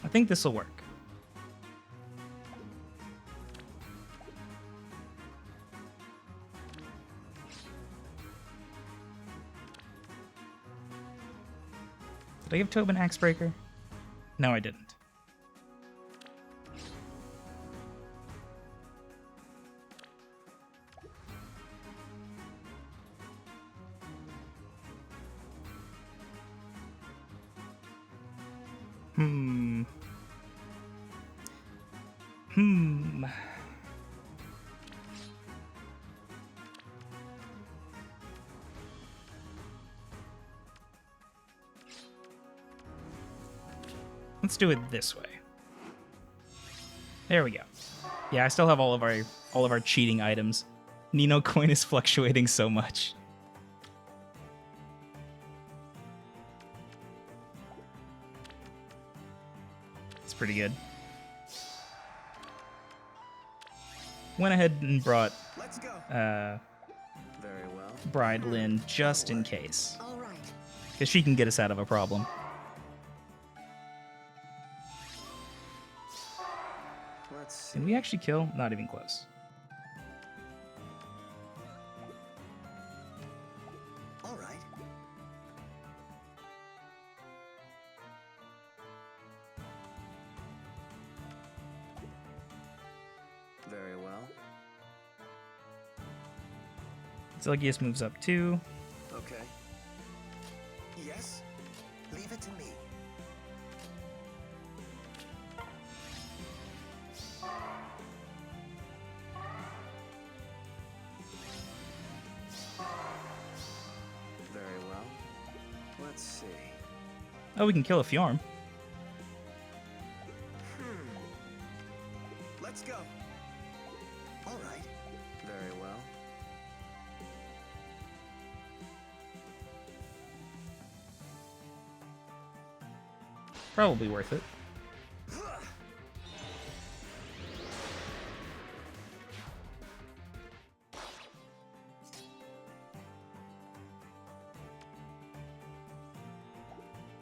I think this will work. Did I give Tobin Axebreaker? No, I didn't. Let's do it this way. There we go. Yeah, I still have all of our cheating items. Nino coin is fluctuating so much. It's pretty good. Went ahead and brought Let's go. Very well. Bride Lynn just in case. All right. Because she can get us out of a problem. Can we actually kill? Not even close. All right. Very well. Zelgius moves up 2. Okay. Yes. Leave it to me. Very well. Let's see. Oh, we can kill a Fjorm. Let's go. All right. Very well. Probably worth it.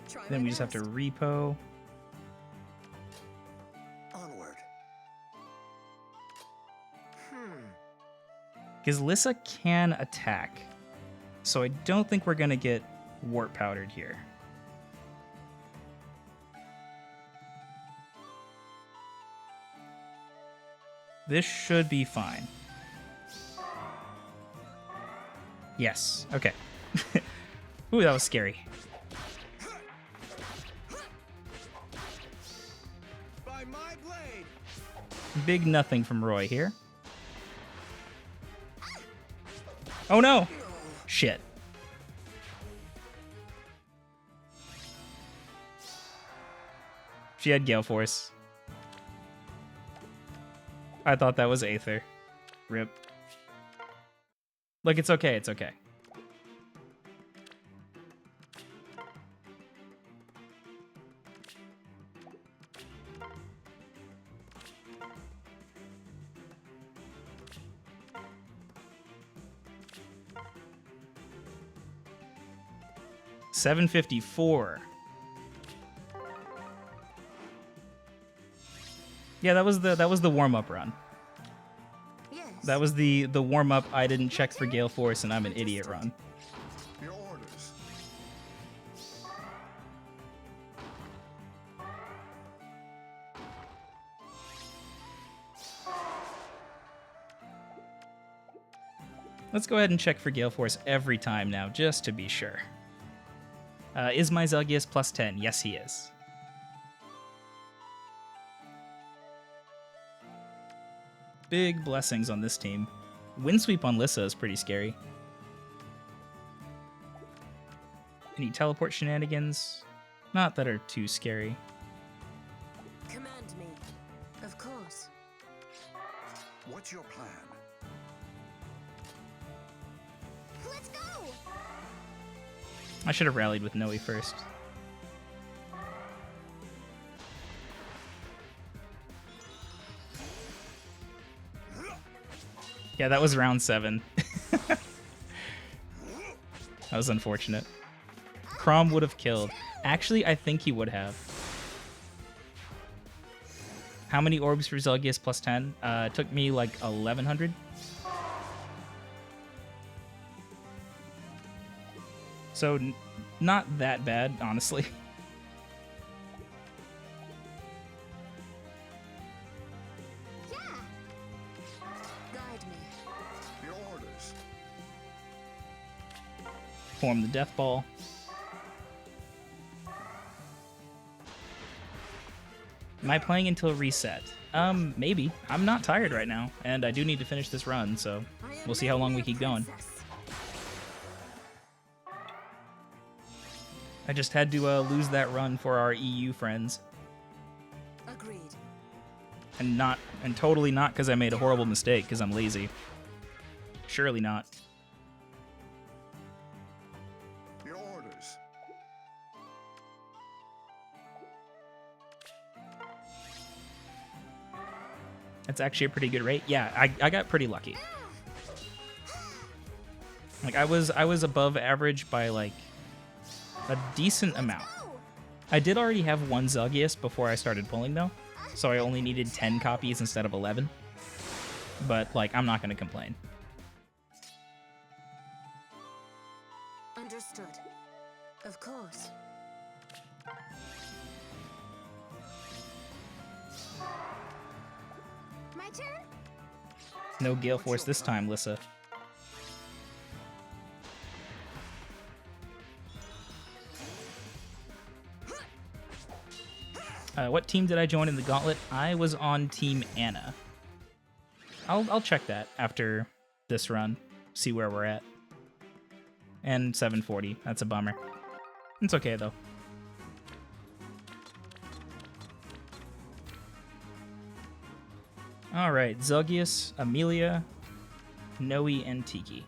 Try Then my we just have to best. repo. Onward. Because Lissa can attack. So I don't think we're going to get Warp Powdered here. This should be fine. Yes. Okay. Ooh, that was scary. By my blade. Big nothing from Roy here. Oh no! Shit. She had Gale Force. I thought that was Aether. Rip. Look, it's okay, it's okay. $754. Yeah, that was the warm-up run. Yes. That was the warm-up I didn't check for Gale Force and I'm an idiot run. Your orders. Let's go ahead and check for Gale Force every time now, just to be sure. Is my Zelgius plus 10? Yes, he is. Big blessings on this team. Windsweep on Lissa is pretty scary. Any teleport shenanigans? Not that are too scary. Command me. Of course. What's your plan? Let's go! I should have rallied with Noe first. Yeah, that was round 7. That was unfortunate. Crom would have killed. Actually, I think he would have. How many orbs for Zelgius plus 10? It took me like 1,100. So, not that bad, honestly. Yeah! Guide me. Your orders. Form the Death Ball. Am I playing until reset? Maybe. I'm not tired right now, and I do need to finish this run, so I am we'll see how long we your keep going. princess. I just had to lose that run for our EU friends, Agreed. and totally not because I made a horrible mistake because I'm lazy. Surely not. Your orders. That's actually a pretty good rate. Yeah, I got pretty lucky. Like I was above average by like a decent amount. Go! I did already have one Zelgius before I started pulling though, so I only needed 10 copies instead of 11. But, like, I'm not going to complain. Understood. Of course. My turn? No Gale Force this time, Lissa. What team did I join in the gauntlet? I was on Team Anna. I'll check that after this run, see where we're at. And 740, that's a bummer. It's okay though. Alright, Zelgius, Amelia, Noe, and Tiki.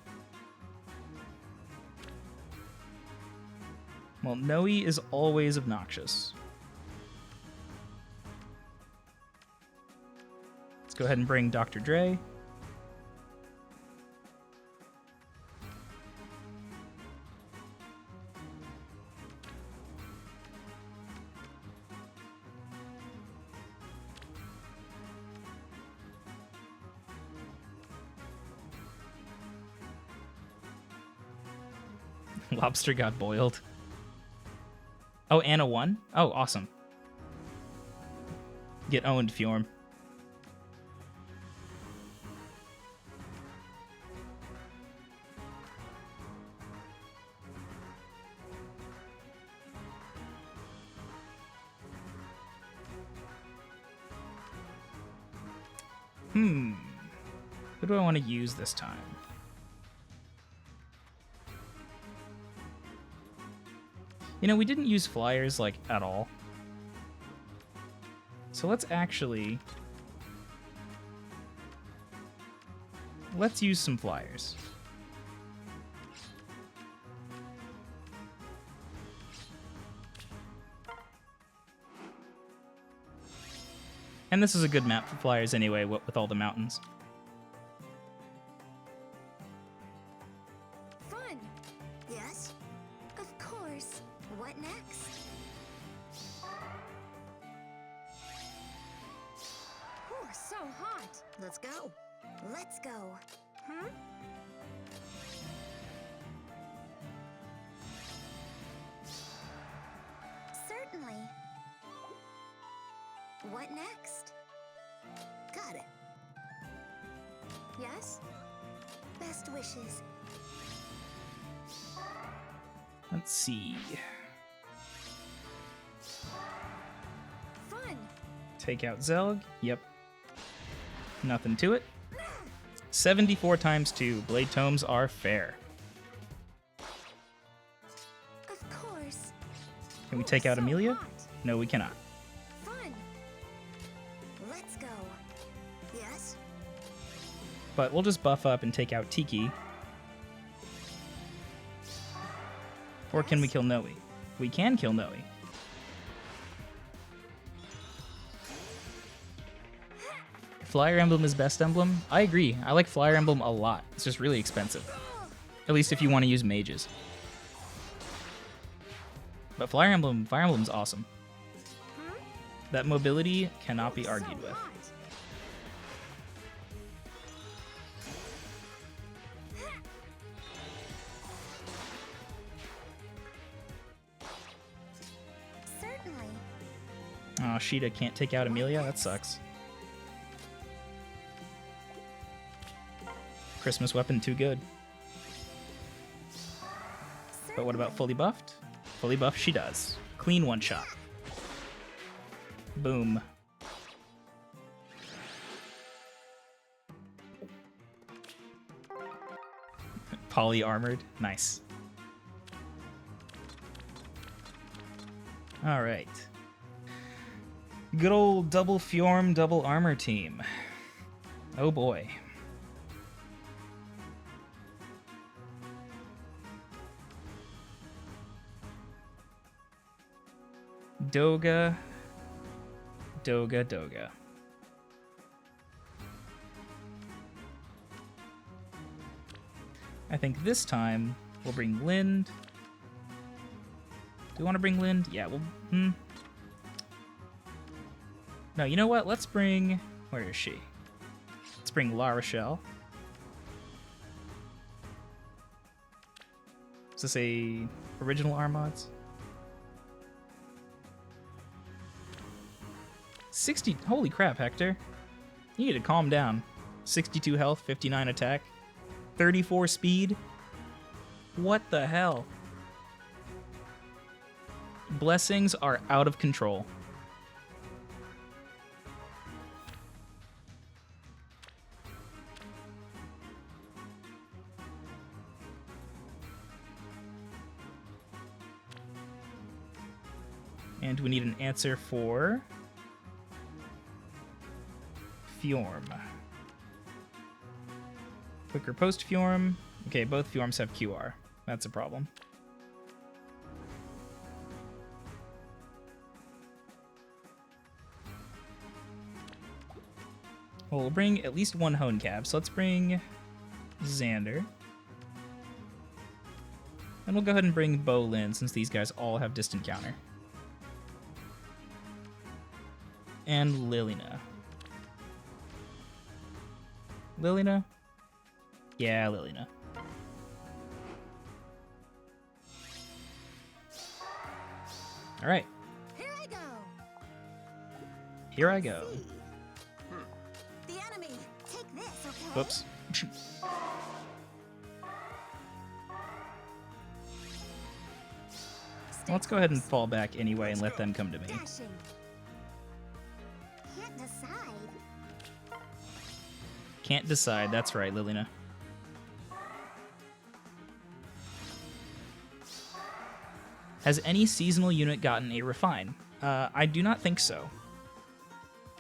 Well, Noe is always obnoxious. Let's go ahead and bring Dr. Dre. Lobster got boiled. Oh, Anna won? Oh, awesome. Get owned, Fjorm. Who do I want to use this time? You know, we didn't use flyers, like, at all. So let's actually... let's use some flyers. And this is a good map for flyers anyway, what with all the mountains. Fun. Yes? Of course. What next? Ooh, so hot. Let's go. Let's go. Huh? Certainly. What next? Got it. Yes? Best wishes. Let's see. Fun. Take out Zelg. Yep. Nothing to it. 74 times 2. Blade Tomes are fair. Of course. Can we take out So Amelia? hot. No, we cannot. Fun. Let's go. Yes? But we'll just buff up and take out Tiki. Or can we kill Noe? We can kill Noe. Flyer Emblem is best emblem? I agree. I like Flyer Emblem a lot. It's just really expensive. At least if you want to use mages. But Fire Emblem's awesome. That mobility cannot be argued with. Hot. Certainly. Oh, Sheeta can't take out Amelia? That sucks. Christmas weapon too good. But what about fully buffed? Fully buffed she does. Clean one shot. Boom. Poly armored. Nice. Alright. Good old double Fjorm, double armor team. Oh boy. Doga. Doga. I think this time we'll bring Lind. Do we want to bring Lind? Yeah, we'll... No, you know what? Let's bring... Where is she? Let's bring La Rochelle. Is this a original Armods? 60... Holy crap, Hector. You need to calm down. 62 health, 59 attack, 34 speed. What the hell? Blessings are out of control. And we need an answer for Fjorm. Quicker post Fjorm. Okay, both Fjorms have QR. That's a problem. Well, we'll bring at least one Hone Cab, so let's bring Xander. And we'll go ahead and bring Bolin, since these guys all have distant counter. And Lilina. Lilina? Yeah, Lilina. Alright. Here I go. Here I go. See. The enemy. Take this, okay? Whoops. Let's go ahead and fall back anyway and let them come to me. Dashing. Can't decide. Can't decide. That's right, Lilina. Has any seasonal unit gotten a refine? I do not think so.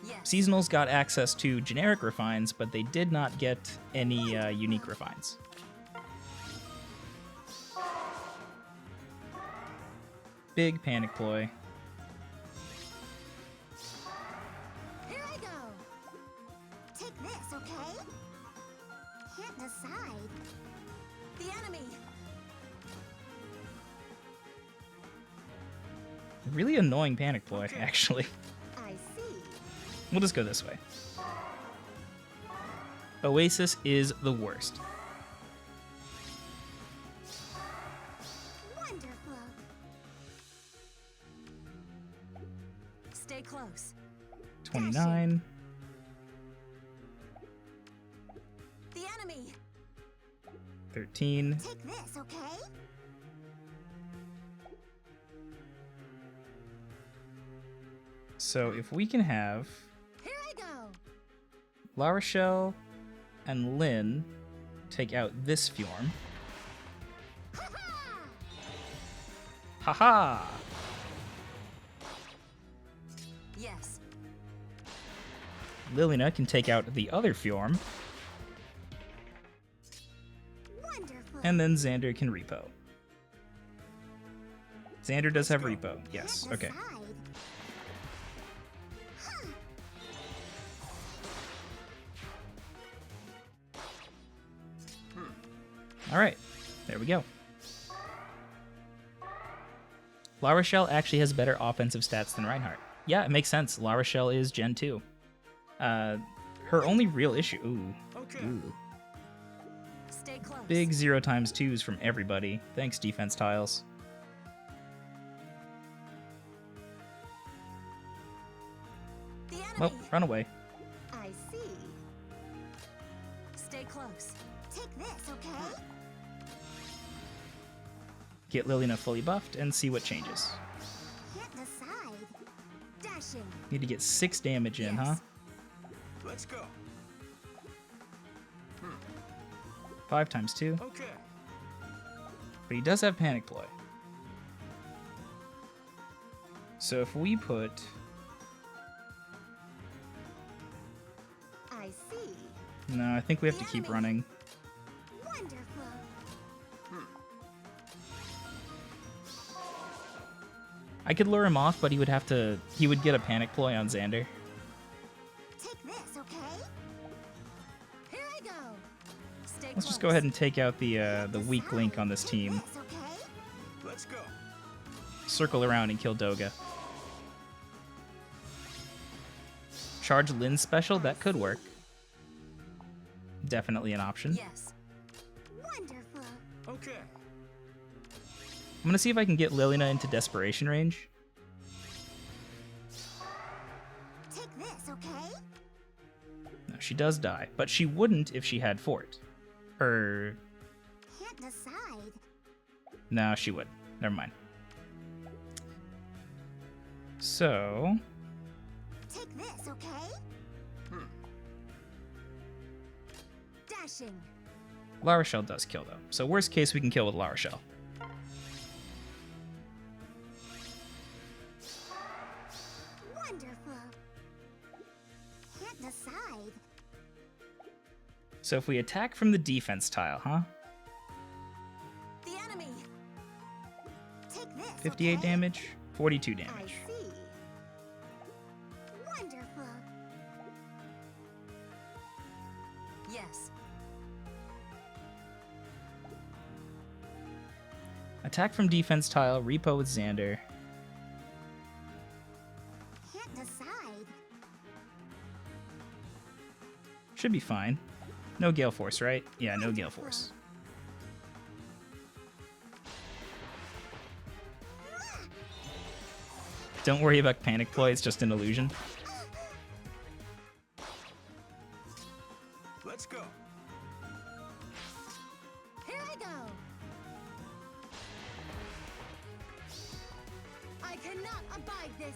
Yes. Seasonals got access to generic refines, but they did not get any unique refines. Big panic ploy. Here I go. Take this, okay? Can't decide. The enemy. Really annoying panic ploy, actually. I see. We'll just go this way. Oasis is the worst. Wonderful. Stay close. 29. The enemy. 13. Take this, okay? So if we can have Here I go. La Rochelle and Lynn take out this Fjorm. Ha-ha! Haha! Yes. Lilina can take out the other Fjorm, Wonderful. and then Xander can repo. Xander does have repo. Yes, Can't okay. decide. Alright, there we go. La Rochelle actually has better offensive stats than Reinhardt. Yeah, it makes sense. La Rochelle is Gen 2. Her only real issue... Ooh. Okay. Ooh. Stay close. Big 0x2s from everybody. Thanks, defense tiles. The enemy. Well, run away. I see. Stay close. Take this, okay? Get Lilina fully buffed and see what changes. Can't decide. Dashing. Need to get 6 damage in, huh? Yes. Let's go. 5x2. Okay. But he does have Panic Ploy. So if we put... I see. No, I think we have to keep running. Wonderful. I could lure him off, but he would have to... He would get a Panic Ploy on Xander. Take this, okay? Here I go. Stay Let's close. just go ahead and take out the weak link on this Take team. this, okay? Let's go. Circle around and kill Doga. Charge Lynn's special, that could work. Definitely an option. Yes. Wonderful. Okay. I'm gonna see if I can get Liliana into desperation range. Take this, okay? No, she does die, but she wouldn't if she had Fort. Or Can't decide. no, she would. Never mind. So Take this, okay? Dashing. La Rochelle does kill though. So worst case, we can kill with La Rochelle. Wonderful. Can't decide. So if we attack from the defense tile, huh? The enemy. Take this. 58 okay? damage, 42 I damage. see. Wonderful. Yes. Attack from defense tile, repo with Xander. Can't decide. Should be fine. No Gale Force, right? Yeah, no Gale Force. Don't worry about Panic Ploy, it's just an illusion. Let's go. Here I go. I cannot abide this.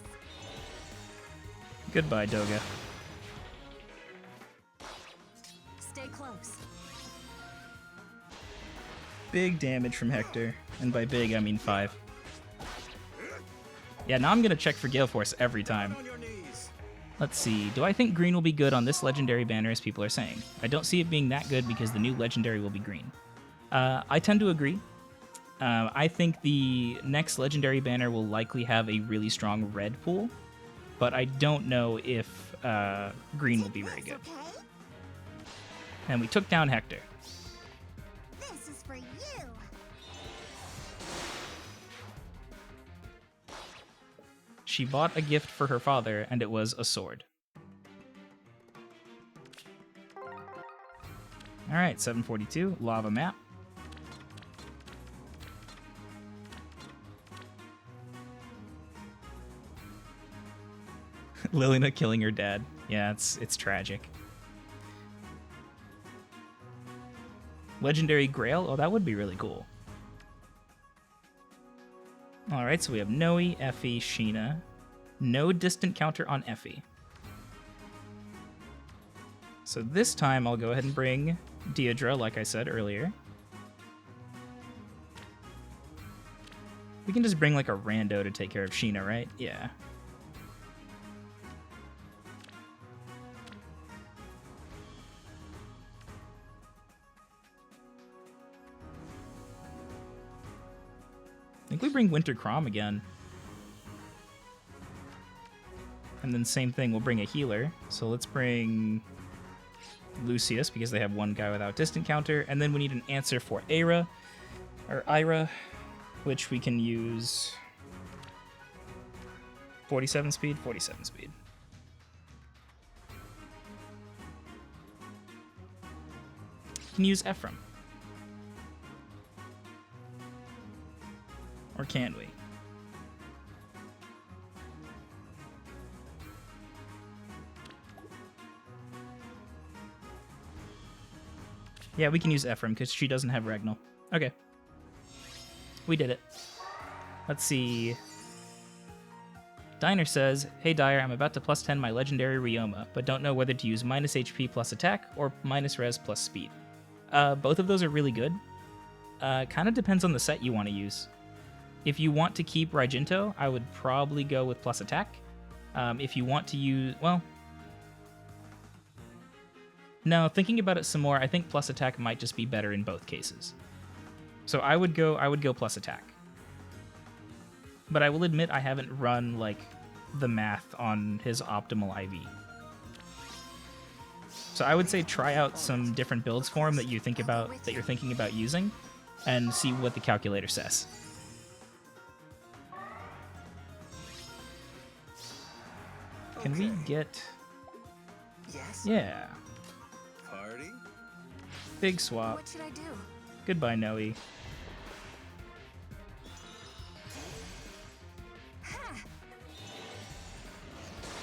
Goodbye, Doga. Stay close. Big damage from Hector, and by big I mean 5. Yeah, now I'm gonna check for Gale Force every time. On your knees. Let's see, do I think green will be good on this legendary banner as people are saying? I don't see it being that good because the new legendary will be green. I tend to agree. I think the next legendary banner will likely have a really strong red pool, but I don't know if green will be very good. Okay? And we took down Hector. This is for you. She bought a gift for her father, and it was a sword. Alright, 742, lava map. Liliana killing her dad. Yeah, it's tragic. Legendary Grail? Oh, that would be really cool. Alright, so we have Noe, Effie, Sheena. No distant counter on Effie. So this time I'll go ahead and bring Deidre, like I said earlier. We can just bring like a rando to take care of Sheena, right? Yeah. I think we bring Winter Crom again. And then same thing, we'll bring a healer. So let's bring Lucius, because they have one guy without distant counter. And then we need an answer for Ira, which we can use 47 speed, 47 speed. Can use Ephraim. Or can we? Yeah, we can use Ephraim because she doesn't have Regnal. Okay. We did it. Let's see. Diner says, "Hey Dyer, I'm about to plus 10 my legendary Ryoma, but don't know whether to use minus HP plus attack or minus res plus speed." Both of those are really good. Kind of depends on the set you want to use. If you want to keep Raijinto, I would probably go with plus attack. If you want to use, well, no, thinking about it some more, I think plus attack might just be better in both cases. So I would go plus attack. But I will admit I haven't run like the math on his optimal IV. So I would say try out some different builds for him that you're thinking about using, and see what the calculator says. Can we get Yes? Yeah. Party? Big swap. What should I do? Goodbye, Noe.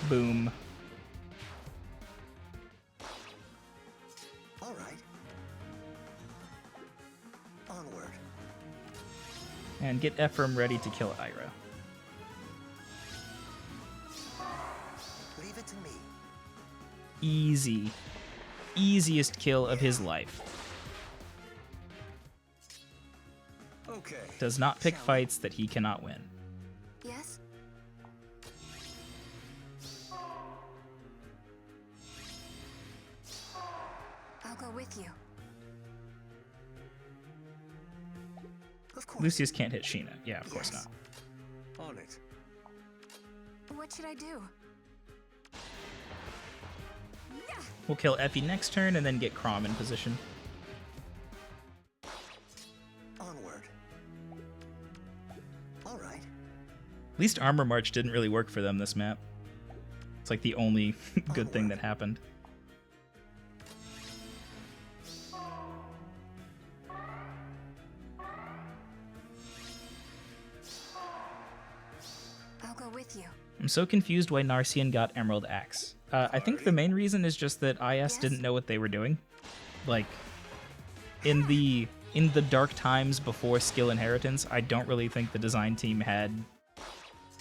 Boom. All right. Onward. And get Ephraim ready to kill Ira. Leave it to me. Easy. Easiest kill of his life. Okay. Does not pick Shall we? fights that he cannot win. Yes? I'll go with you. Of course. Lucius can't hit Sheena. Yeah, of course Yes. not. On it. What should I do? We'll kill Effie next turn and then get Crom in position. Onward. All right. At least Armor March didn't really work for them this map. It's like the only good thing that happened. I'll go with you. I'm so confused why Narcian got Emerald Axe. I think the main reason is just that IS didn't know what they were doing. Like, in the dark times before skill inheritance, I don't really think the design team had...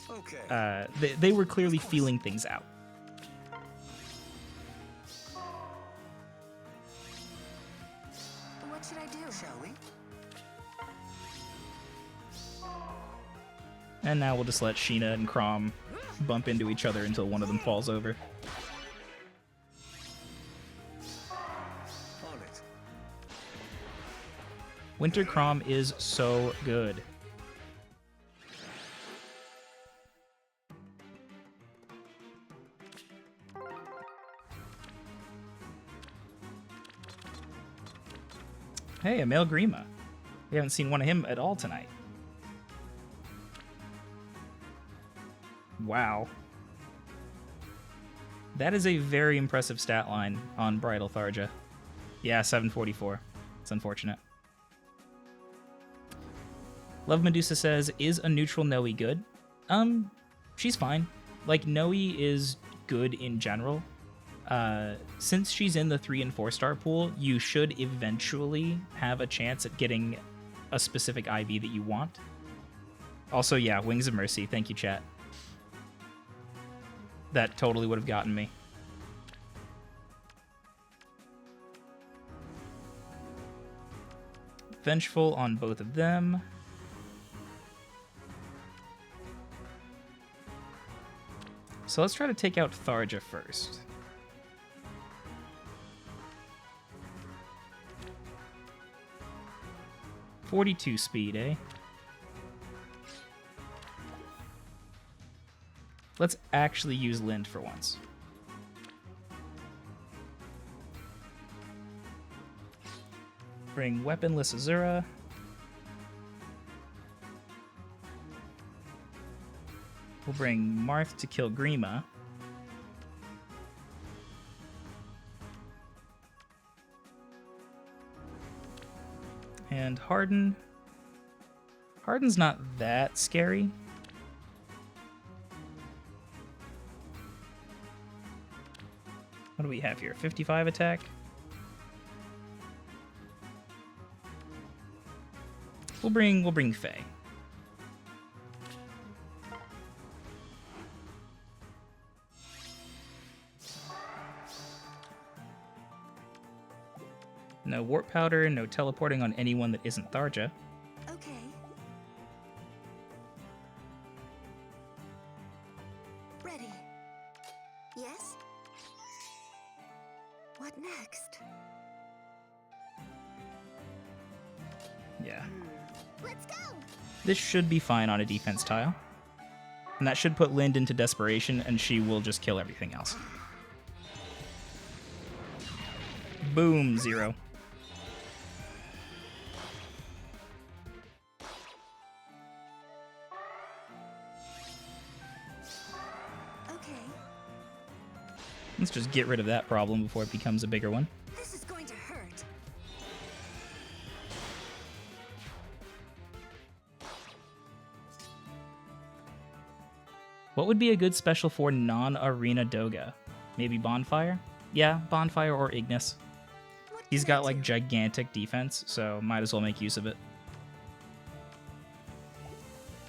Okay. They were clearly feeling things out. What should I do? Shall we? And now we'll just let Sheena and Crom bump into each other until one of them falls over. On it. Winter Crom is so good. Hey, Emil Grima. We haven't seen one of him at all tonight. Wow. That is a very impressive stat line on Bridal Tharja. Yeah, 744. It's unfortunate. Love Medusa says, is a neutral Noe good? She's fine. Like, Noe is good in general. Since she's in the 3 and 4 star pool, you should eventually have a chance at getting a specific IV that you want. Also, yeah, Wings of Mercy. Thank you, chat. That totally would have gotten me. Vengeful on both of them. So let's try to take out Tharja first. .42 speed, eh? Let's actually use Lind for once. Bring Weaponless Azura. We'll bring Marth to kill Grima. And Harden. Harden's not that scary. What do we have here? 55 attack? We'll bring Faye. No warp powder, no teleporting on anyone that isn't Tharja. Okay. Ready. Yes? What next? Yeah. Let's go! This should be fine on a defense tile. And that should put Lind into desperation, and she will just kill everything else. Boom, 0. Okay. Let's just get rid of that problem before it becomes a bigger one. This is going to hurt. What would be a good special for non-arena Doga? Maybe Bonfire? Yeah, Bonfire or Ignis. What He's can I got like do? gigantic defense, so might as well make use of it.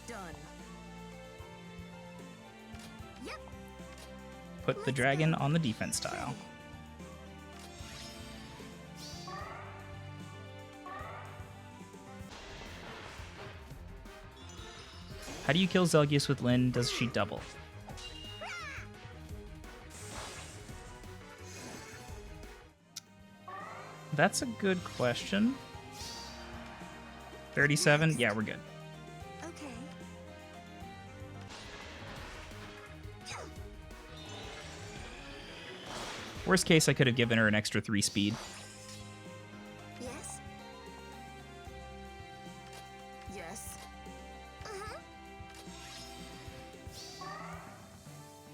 Done. Yep. Put the dragon on the defense tile. How do you kill Zelgius with Lyn? Does she double? That's a good question. 37? Yeah, we're good. Okay. Worst case, I could have given her an extra 3 speed. Yes. Yes. Uh-huh.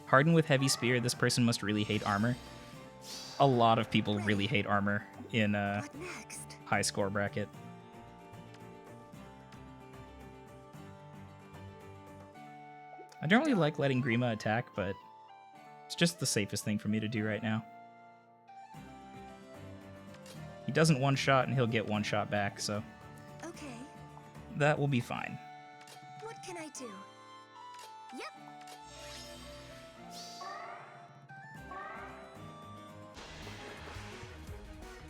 Harden with heavy spear, this person must really hate armor. A lot of people really hate armor in a What next? high score bracket. I don't really like letting Grima attack, but it's just the safest thing for me to do right now. He doesn't one-shot, and he'll get one-shot back, so Okay. that will be fine. What can I do? Yep.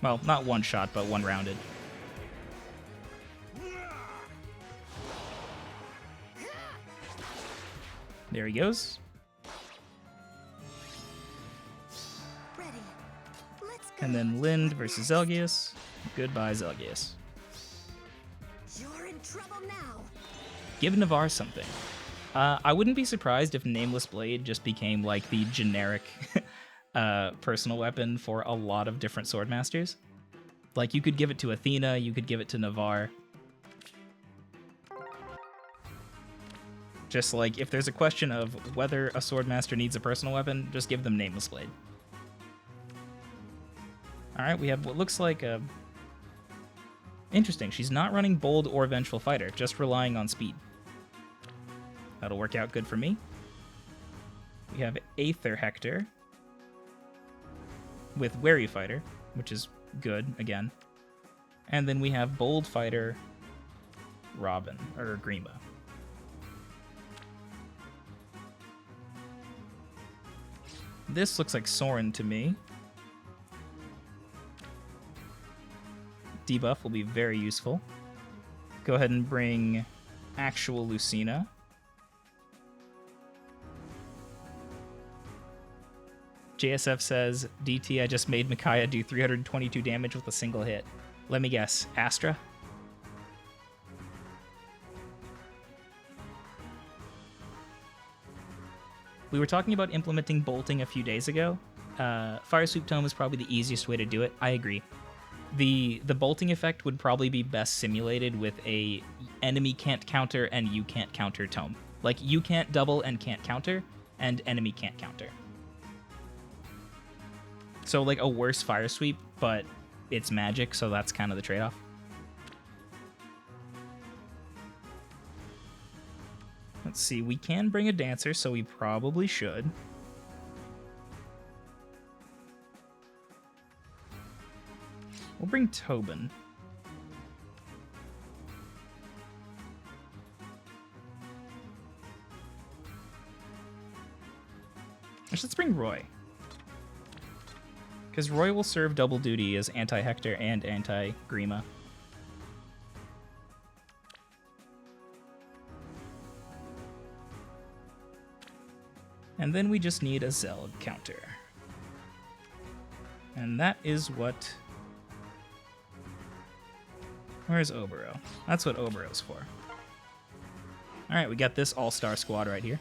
Well, not one-shot, but one-rounded. There he goes. Ready. Let's go. And then Lind versus Zelgius. Goodbye, Zelgius. You're in trouble now. Give Navarre something. I wouldn't be surprised if Nameless Blade just became like the generic personal weapon for a lot of different swordmasters. Like, you could give it to Athena, you could give it to Navarre. Just like, if there's a question of whether a swordmaster needs a personal weapon, just give them Nameless Blade. Alright, we have what looks like a... Interesting, she's not running Bold or Vengeful Fighter, just relying on speed. That'll work out good for me. We have Aether Hector with Wary Fighter, which is good, again. And then we have Bold Fighter Robin, or Grima. This looks like Soren to me. Debuff will be very useful. Go ahead and bring actual Lucina. JSF says, DT, I just made Micaiah do 322 damage with a single hit. Let me guess, Astra? We were talking about implementing bolting a few days ago. Fire Sweep Tome is probably the easiest way to do it. I agree. The bolting effect would probably be best simulated with a enemy can't counter and you can't counter tome. Like, you can't double and can't counter, and enemy can't counter. So, like, a worse Fire Sweep, but it's magic, so that's kind of the trade-off. Let's see, we can bring a Dancer, so we probably should. We'll bring Tobin. Let's bring Roy. Because Roy will serve double duty as anti-Hector and anti-Grima. And then we just need a Zelg counter. And that is what... Where's Obero? That's what Obero's for. Alright, we got this all-star squad right here.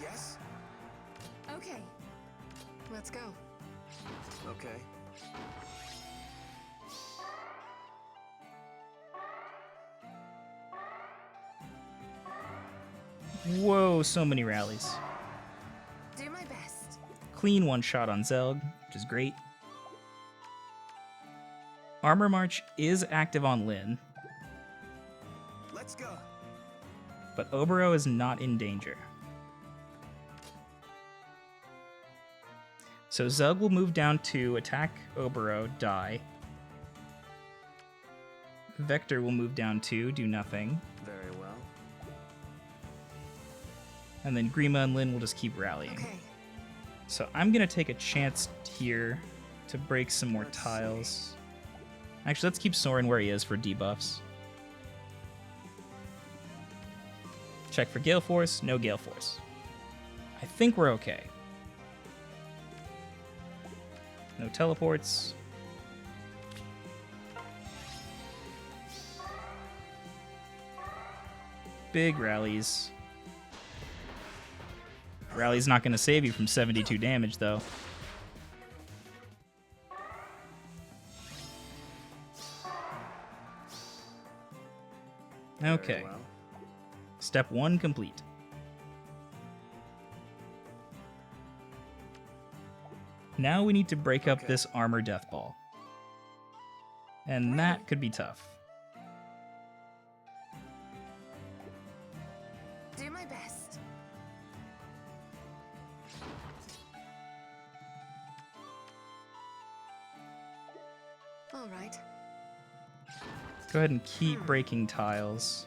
Yes? Okay. Let's go. Okay. Whoa, so many rallies. Do my best. Clean one shot on Zelg, which is great. Armor March is active on Lyn, Let's go. but Obero is not in danger. So Zelg will move down to attack Obero, die. Vector will move down 2, do nothing. Very well. And then Grima and Lyn will just keep rallying. Okay. So I'm going to take a chance here to break some more Let's see. tiles. Actually, let's keep Soren where he is for debuffs. Check for Gale Force, no Gale Force. I think we're okay. No teleports. Big rallies. Rally's not going to save you from 72 damage, though. Okay. Very well. Step 1 complete. Now we need to break up Okay. this armor death ball. And that could be tough. Do my best. All right. Go ahead and keep breaking tiles.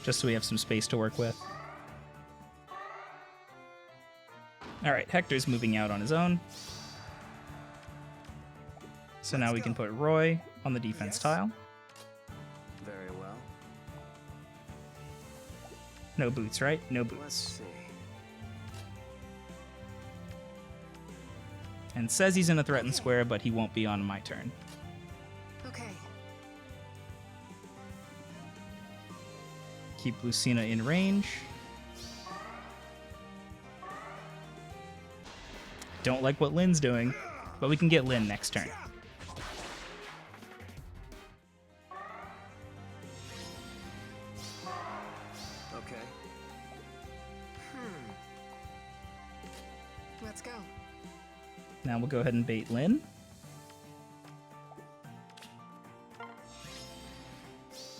Just so we have some space to work with. Alright, Hector's moving out on his own. So now we can put Roy on the defense Yes. tile. Very well. No boots, right? No Let's boots. see. And says he's in a threatened square, but he won't be on my turn. Okay. Keep Lucina in range. Don't like what Lyn's doing, but we can get Lyn next turn. Okay. Let's go. Now we'll go ahead and bait Lyn.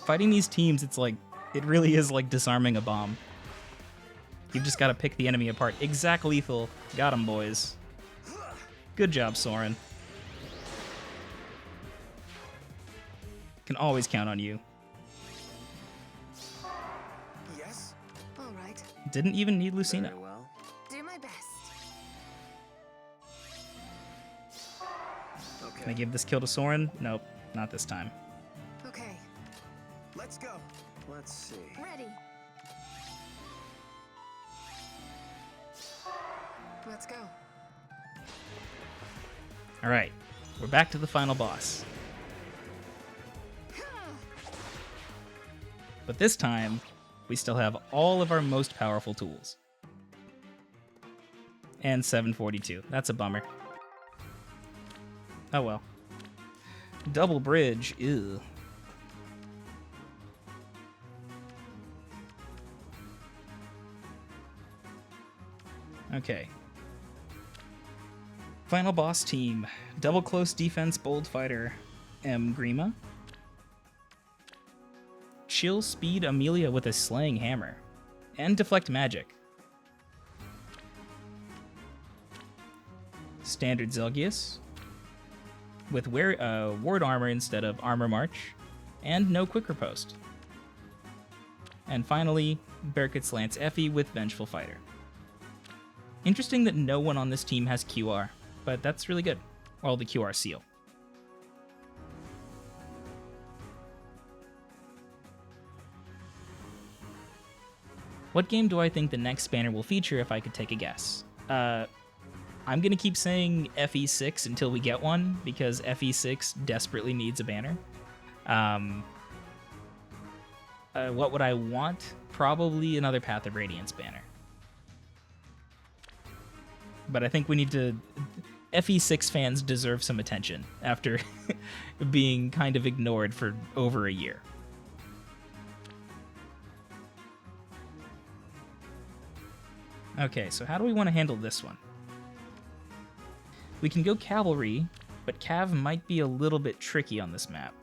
Fighting these teams, it's like, it really is like disarming a bomb. You've just got to pick the enemy apart. Exact lethal. Got him, boys. Good job, Soren. Can always count on you. Yes. All right. Didn't even need Lucina. Very well. Do my best. Okay. Can I give this kill to Soren? Nope, not this time. Okay. Let's go. Let's see. Ready. Let's go. All right, we're back to the final boss. But this time, we still have all of our most powerful tools. And 742. That's a bummer. Oh well. Double bridge, ew. Okay. Final boss team. Double close defense, bold fighter, M. Grima. Chill speed Amelia with a slaying hammer. And deflect magic. Standard Zelgius. With ward armor instead of armor march. And no quick riposte. And finally, Berkut's Lance Effie with Vengeful Fighter. Interesting that no one on this team has QR, but that's really good. Well, the QR seal. What game do I think the next banner will feature if I could take a guess? I'm going to keep saying FE6 until we get one, because FE6 desperately needs a banner. What would I want? Probably another Path of Radiance banner. But I think we need to... FE6 fans deserve some attention after being kind of ignored for over a year. Okay, so how do we want to handle this one? We can go cavalry, but cav might be a little bit tricky on this map.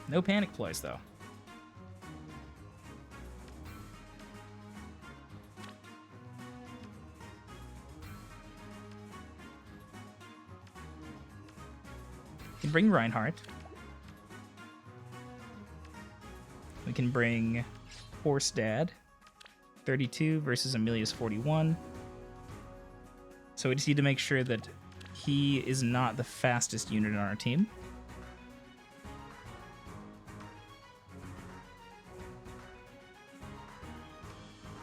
No panic ploys, though. We can bring Reinhardt. We can bring Horse Dad. 32 versus Amelia's 41. So we just need to make sure that he is not the fastest unit on our team.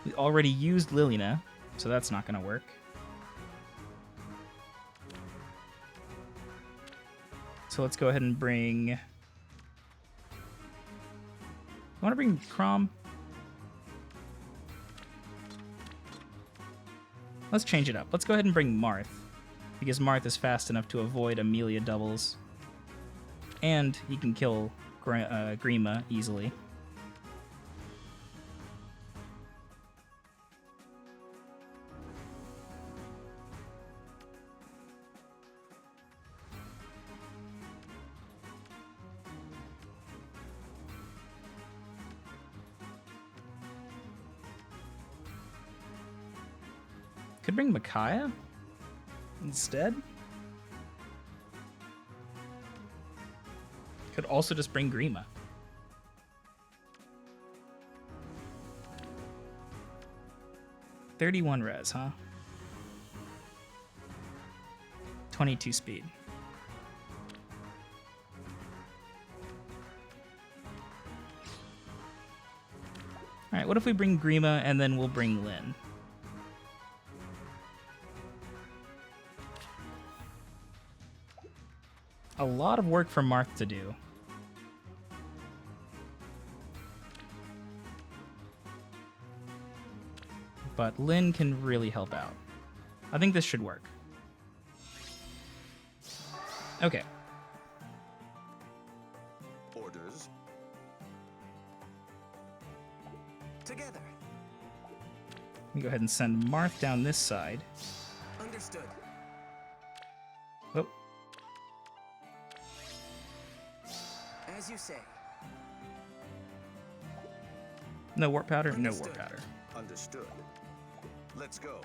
We already used Lilina, so that's not going to work. So let's go ahead and bring... I want to bring Crom. Let's change it up. Let's go ahead and bring Marth, because Marth is fast enough to avoid Amelia doubles. And he can kill Grima easily. Could bring Micaiah instead. Could also just bring Grima. $31 res, huh? 22 speed. Alright, what if we bring Grima and then we'll bring Lyn? A lot of work for Marth to do. But Lyn can really help out. I think this should work. Okay. Orders. Together. Let me go ahead and send Marth down this side. Understood. Oh. As you say. No warp powder? No warp Understood. powder. Understood. Let's go.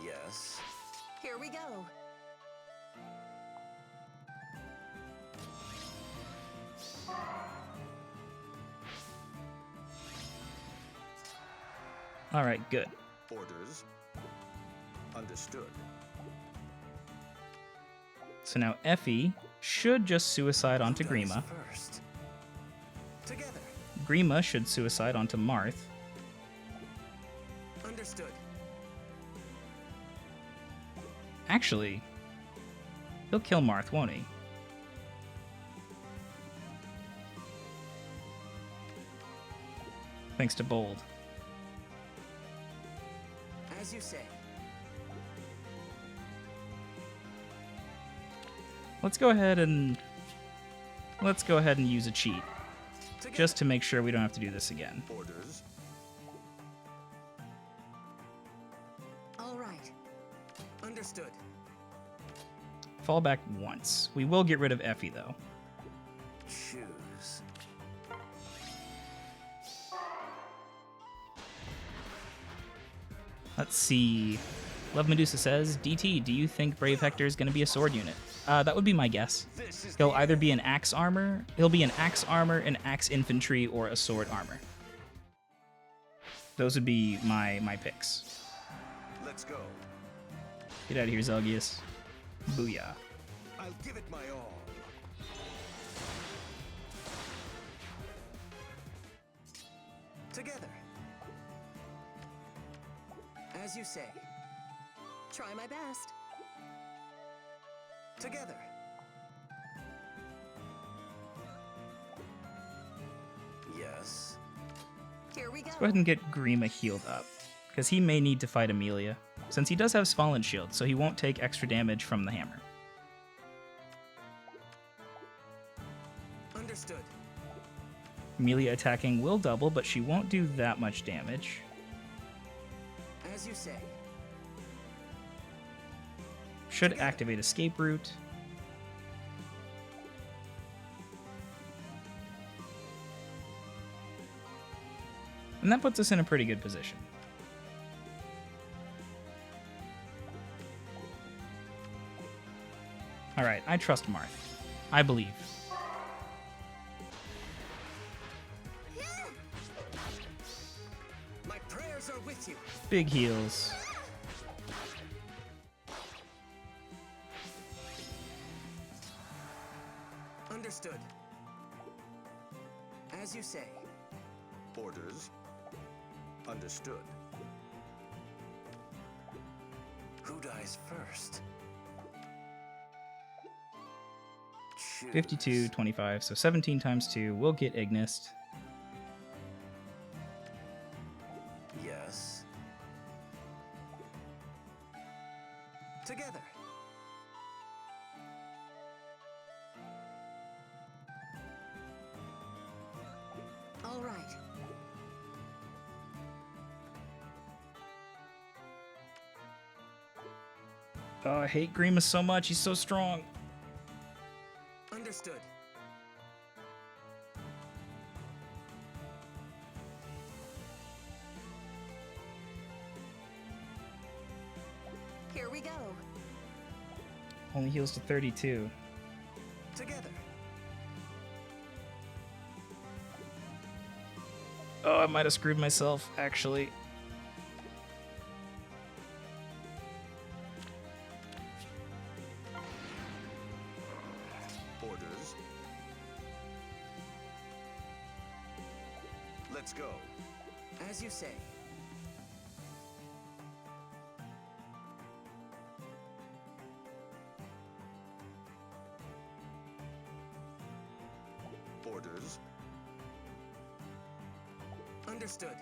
Yes. Here we go. Alright, good. Orders. Understood. So now Effie should just suicide onto Who dies Grima. first? Together. Grima should suicide onto Marth. Understood. Actually, he'll kill Marth, won't he? Thanks to Bold. As you say. Let's go ahead and use a cheat, Together. just to make sure we don't have to do this again. Orders. All right. Understood. Fall back once. We will get rid of Effie, though. Choose. Let's see. Love Medusa says, DT, do you think Brave Hector is going to be a sword unit? That would be my guess. This is He'll the either end. be an axe armor, he'll be an axe armor, an axe infantry, or a sword armor. Those would be my picks. Let's go. Get out of here, Zelgius. Booyah. I'll give it my all. Together. As you say. Try my best. Together. Yes. Here we go. Let's go ahead and get Grima healed up, because he may need to fight Amelia, since he does have Fallen Shield, so he won't take extra damage from the hammer. Understood. Amelia attacking will double, but she won't do that much damage. As you say. Should activate escape route. And that puts us in a pretty good position. Alright, I trust Marth. I believe. My prayers are with you. Big heals. Understood. As you say. Orders. Understood. Who dies first? 52, 25, so 17 times 2 will get Ignist. Yes. Together. All right. Oh, I hate Grima so much. He's so strong. Understood. Here we go. Only heals to 32. Together. Oh, I might have screwed myself, actually. Orders. Let's go. As you say. Orders. Understood.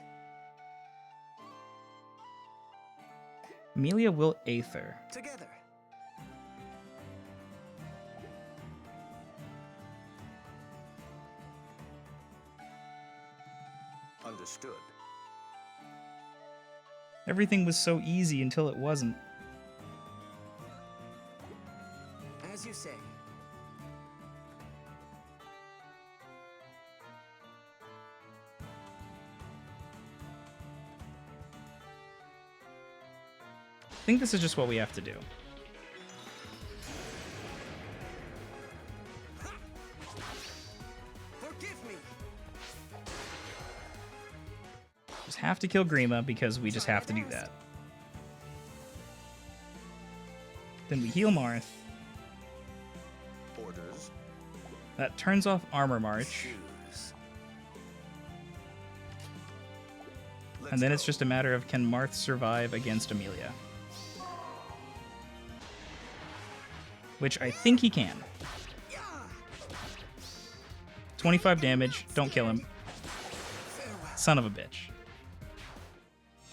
Amelia will Aether. Together. Understood. Everything was so easy until it wasn't. As you say. I think this is just what we have to do. Forgive me. Just have to kill Grima because we just have to do that. Then we heal Marth. Orders. That turns off Armor March. Choose. And then it's just a matter of can Marth survive against Amelia. Which I think he can. 25 damage. Don't kill him. Son of a bitch.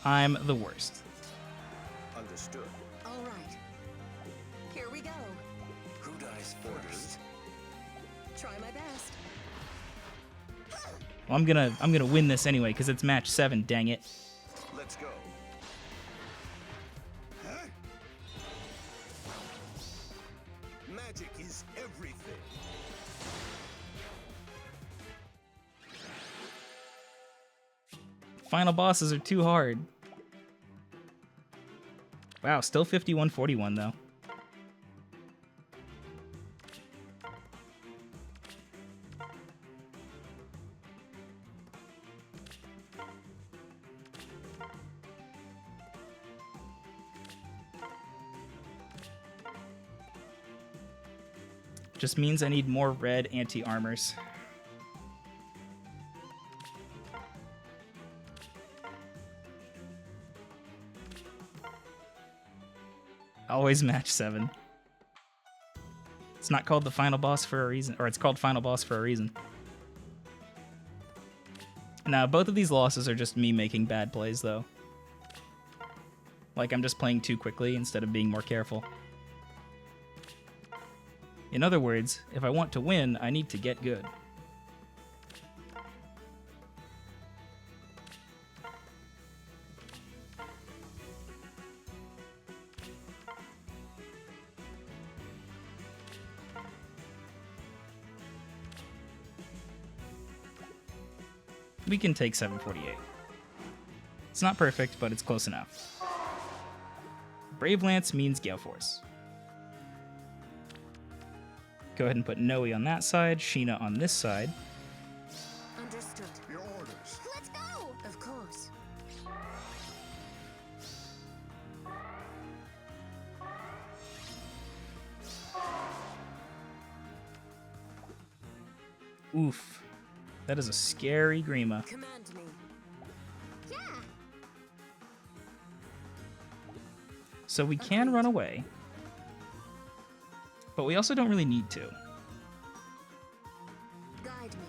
I'm the worst. Understood. All right. Here we go. Who dies first? Try my best. Well, I'm gonna win this anyway because it's match 7. Dang it. Let's go. Magic is everything. Final bosses are too hard. Wow, still 51-41 though. Just means I need more red anti-armors. Always match 7. It's not called the final boss for a reason, or it's called final boss for a reason. Now, both of these losses are just me making bad plays, though. Like I'm just playing too quickly instead of being more careful. In other words, if I want to win, I need to get good. We can take 748. It's not perfect, but it's close enough. Brave Lance means Gale Force. Go ahead and put Noe on that side, Sheena on this side. Understood. Your orders. Let's go! Of course. Oof. That is a scary Grima. Command me. Yeah! So we can run away. But we also don't really need to. Guide me.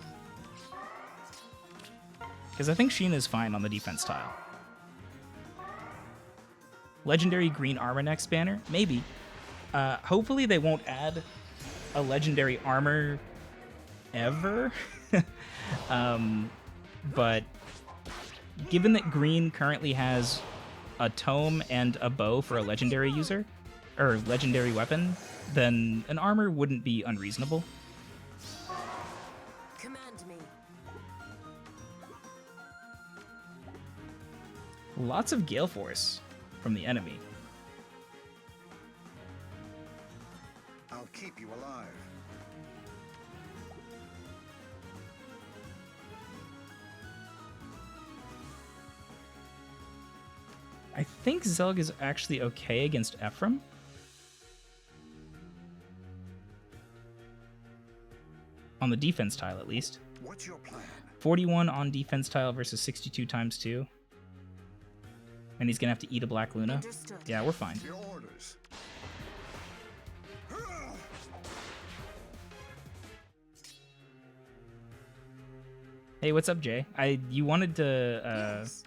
Because I think Sheena is fine on the defense tile. Legendary green armor next banner? Maybe. Hopefully they won't add a legendary armor ever. But given that green currently has a tome and a bow for a legendary user, or legendary weapon, then an armor wouldn't be unreasonable. Command me. Lots of Gale Force from the enemy. I'll keep you alive. I think Zelg is actually okay against Ephraim. On the defense tile, at least. What's your plan? 41 on defense tile versus 62 times 2. And he's gonna have to eat a Black Luna. Understood. Yeah, we're fine. Your orders. Hey, what's up, Jay? You wanted to... Yes.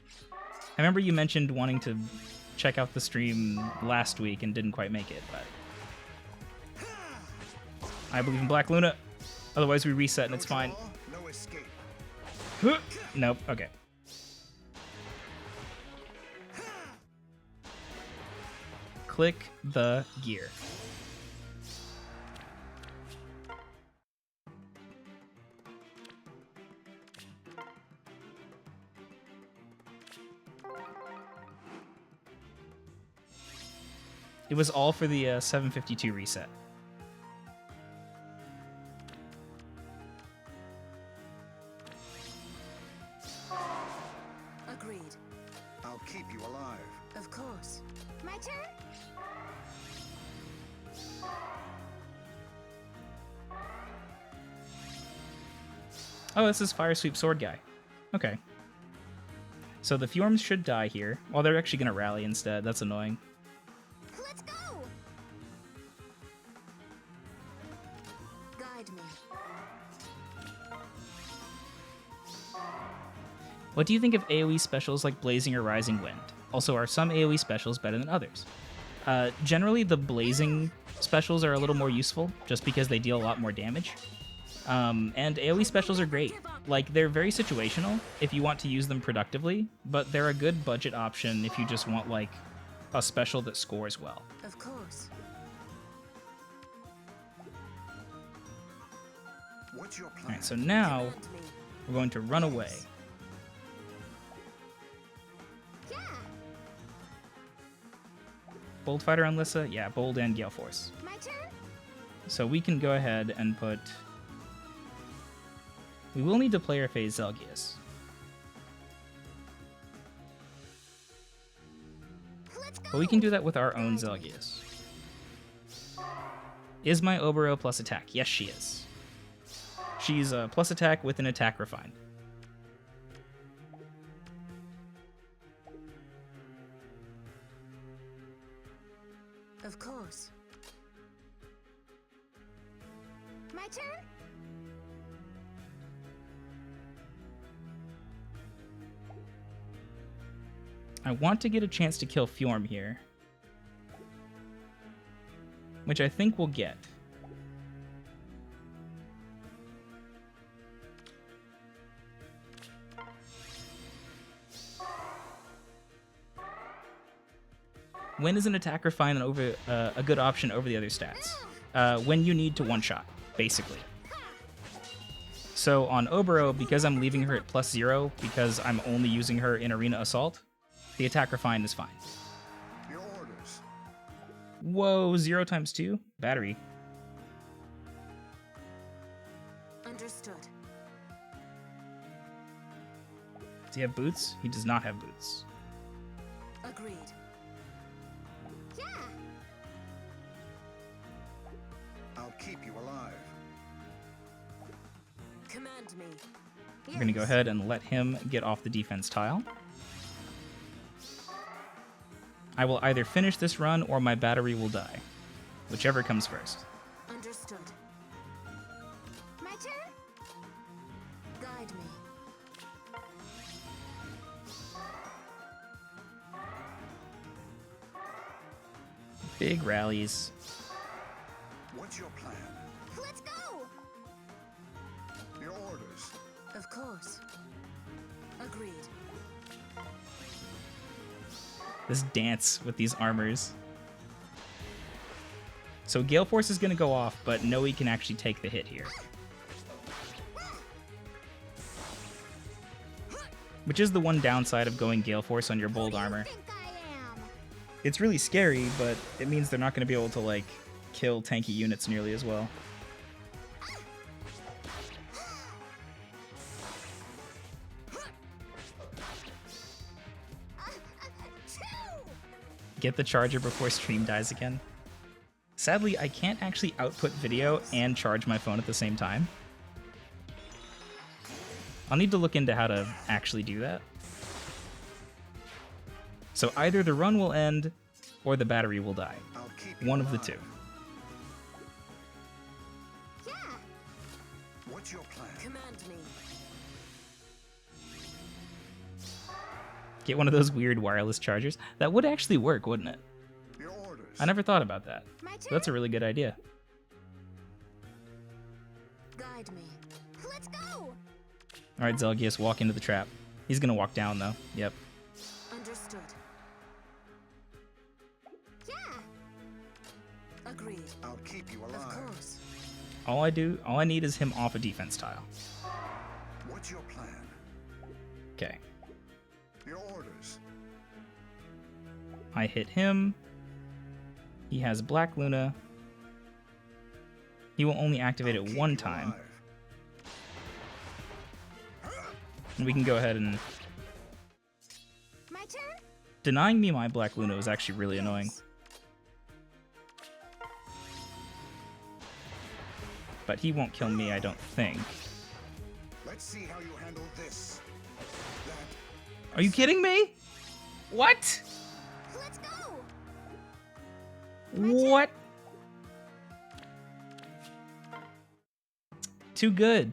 I remember you mentioned wanting to check out the stream last week and didn't quite make it, but... I believe in Black Luna. Otherwise we reset and it's fine. No escape. Nope, okay. Click the gear. It was all for the 752 reset. Agreed. I'll keep you alive. Of course. My turn? Oh, this is Fire Sweep Sword guy. Okay. So the Fjorms should die here. Well, they're actually going to rally instead. That's annoying. Let's go! Guide me. What do you think of AoE specials like Blazing or Rising Wind? Also, are some AoE specials better than others? Generally, the Blazing specials are a little more useful, just because they deal a lot more damage. And AoE specials are great. Like, they're very situational if you want to use them productively, but they're a good budget option if you just want, like, a special that scores well. Of course. What's your plan? Alright, so now Command me. we're going to run away. Yeah! Bold Fighter on Lissa? Yeah, Bold and Gale Force. My turn? So we can go ahead and put... We will need to player phase Zelgius. Let's go! But we can do that with our own Zelgius. Is my Obero plus attack? Yes, she is. She's a plus attack with an attack refined. Of course. My turn? I want to get a chance to kill Fjorm here. Which I think we'll get. When is an attack refine over a good option over the other stats? When you need to one-shot, basically. So on Obero, because I'm leaving her at +0, because I'm only using her in Arena Assault, the attack refine is fine. Your orders. Whoa, 0 times 2? Battery. Understood. Does he have boots? He does not have boots. Agreed. Yeah. I'll keep you alive. Command me. We're going to go ahead and let him get off the defense tile. I will either finish this run or my battery will die. Whichever comes first. Understood. My turn. Guide me. Big rallies. What's your plan? Let's go. Your orders. Of course. Agreed. This dance with these armors. So Gale Force is going to go off, but Noe can actually take the hit here. Which is the one downside of going Gale Force on your bold armor. Think I am. It's really scary, but it means they're not going to be able to, like, kill tanky units nearly as well. Get the charger before stream dies again. Sadly, I can't actually output video and charge my phone at the same time. I'll need to look into how to actually do that. So either the run will end or the battery will die. I'll keep you One of the alive. two. Yeah. What's your plan? Command me. Get one of those weird wireless chargers. That would actually work, wouldn't it? Your orders. I never thought about that. My turn. That's a really good idea. Guide me. Let's go. Alright, Zelgius, walk into the trap. He's gonna walk down, though. Yep. Understood. Yeah. Agreed. I'll keep you Of alive. course. All I need is him off a defense tile. What's your plan? Okay. Your orders. I hit him. He has Black Luna. He will only activate I'll it keep one you time. alive. And we can go ahead and... My turn. Denying me my Black Luna was actually really annoying. But he won't kill me, I don't think. Let's see how you handle this. That. Are you kidding me? What? Let's go. What? Too good.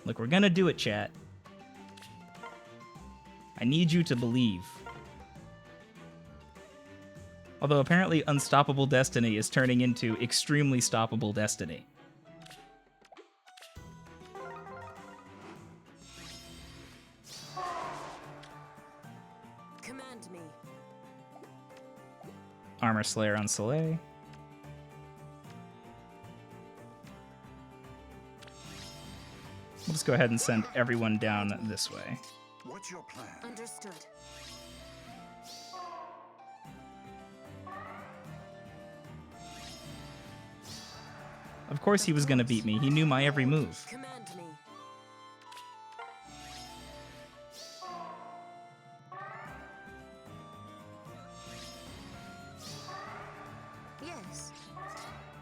Look, we're gonna do it, chat. I need you to believe. Although apparently Unstoppable Destiny is turning into Extremely Stoppable Destiny. Command me. Armor Slayer on Soleil. We'll just go ahead and send everyone down this way. What's your plan? Understood. Of course he was gonna beat me. He knew my every move. Command me. Yes.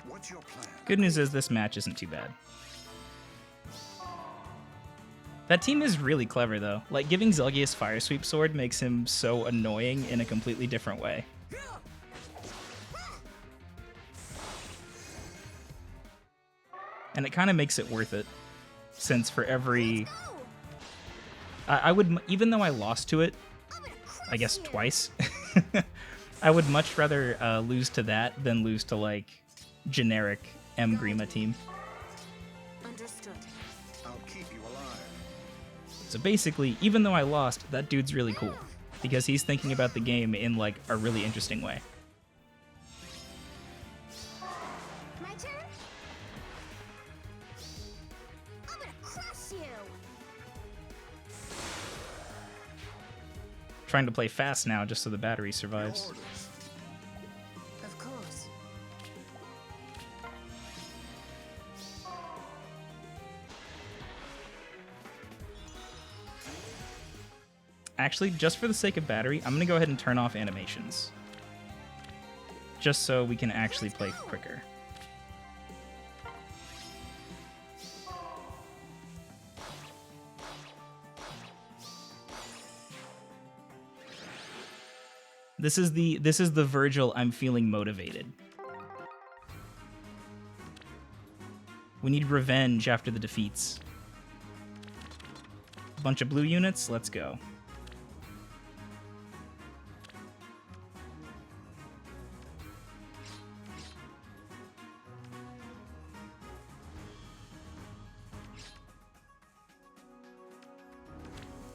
What's your plan? Good news is this match isn't too bad. That team is really clever, though. Like, giving Zelgius Fire Sweep Sword makes him so annoying in a completely different way. And it kind of makes it worth it, since for every... I would, even though I lost to it, I guess twice, I would much rather lose to that than lose to, like, generic M. Grima team. Understood. I'll keep you alive. So basically, even though I lost, that dude's really cool. Because he's thinking about the game in, like, a really interesting way. My turn? I'm gonna crush you! Trying to play fast now just so the battery Your survives. orders. Of course. Actually, just for the sake of battery, I'm going to go ahead and turn off animations. Just so we can actually play quicker. This is the Virgil I'm feeling motivated. We need revenge after the defeats. Bunch of blue units, let's go.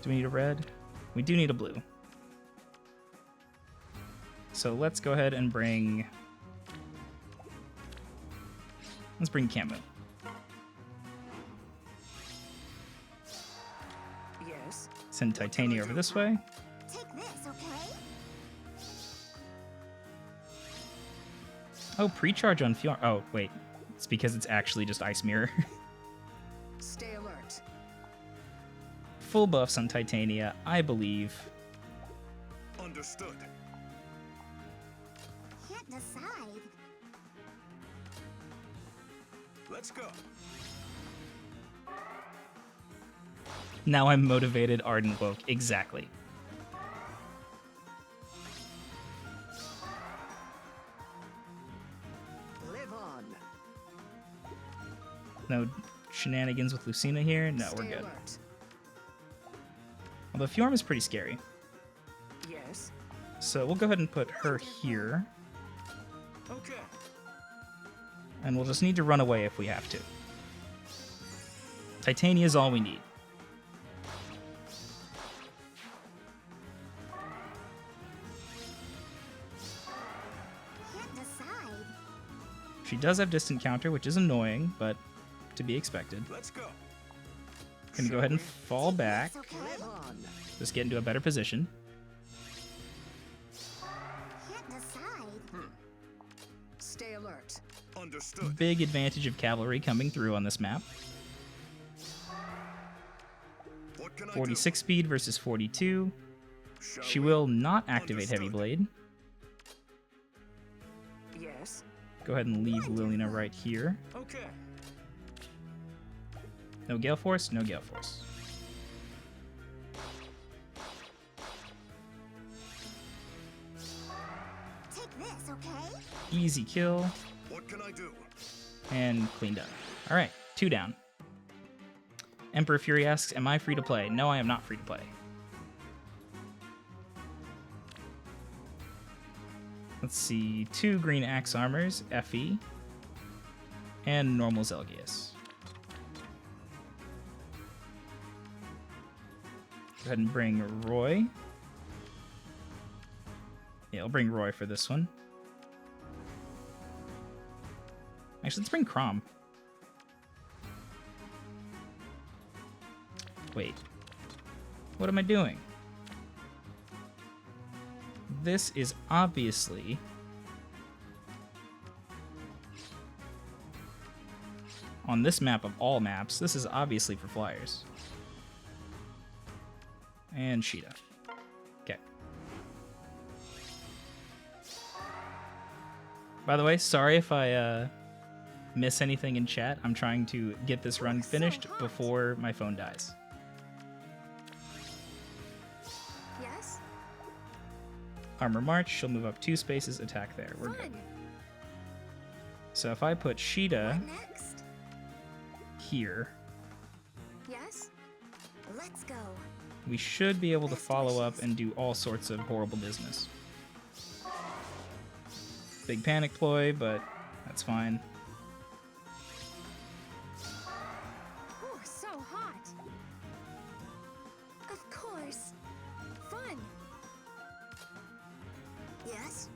Do we need a red? We do need a blue. So let's go ahead and bring... Let's bring Camu. Yes. Send Titania over this way. Take this, okay? Oh, pre-charge on Fjorm. Oh, wait. It's because it's actually just Ice Mirror. Stay alert. Full buffs on Titania, I believe. Understood. Can't decide. Let's go. Now I'm motivated, Ardent Woke. Exactly. Live on. No shenanigans with Lucina here? No, we're Stay good. alert. Although Fjorm is pretty scary. Yes. So we'll go ahead and put her here. Okay. And we'll just need to run away if we have to. Titania is all we need. Can't decide. She does have distant counter, which is annoying, but to be expected. Let's go. Gonna go ahead and fall back. It's okay. Live on. Just get into a better position. Can't decide. Stay alert. Understood. Big advantage of cavalry coming through on this map. What can I 46 speed versus 42. do? Shall She we? will not activate Heavy Understood. Blade. Yes. Go ahead and leave Lilina right here. Okay. No Gale Force, no Gale Force. Take this, okay? Easy kill What can I do? and cleaned up. All right, 2 down. Emperor Fury asks, am I free to play? No, I am not free to play. Let's see, 2 green axe armors, Effie, and normal Zelgius. Go ahead and bring Roy. Yeah, I'll bring Roy for this one. Actually, let's bring Crom. Wait. What am I doing? This is obviously... On this map of all maps, this is obviously for flyers. And Sheeta. Okay. By the way, sorry if I miss anything in chat. I'm trying to get this run finished before my phone dies. Yes? Armor March, she'll move up 2 spaces, attack there. We're good. Fun. So if I put Sheeta What next? here, Yes? Let's go. we should be able to follow up and do all sorts of horrible business. Big panic ploy, but that's fine. Oh, so hot. Of course. Fun. Yes?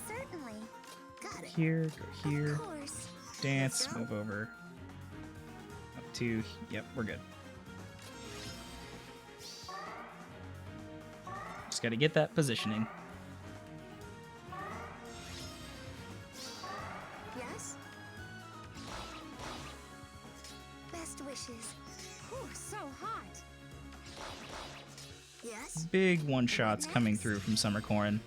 Certainly. Got it. Here, go here. Of course. Dance, Let's go. move over. Up to, yep, we're good. Just gotta get that positioning. Yes? Best wishes. Oh, so hot. Yes? Big one-shots coming through from Summercorn.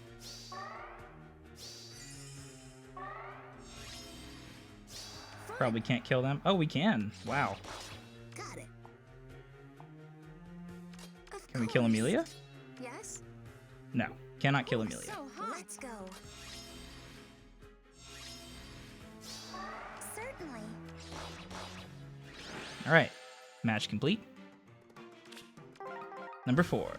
Probably can't kill them. Oh, we can. Wow. Got it. Can we kill Amelia? Yes? No, cannot kill Oh, Amelia. so hot. Let's go. Certainly. All right, match complete. Number 4.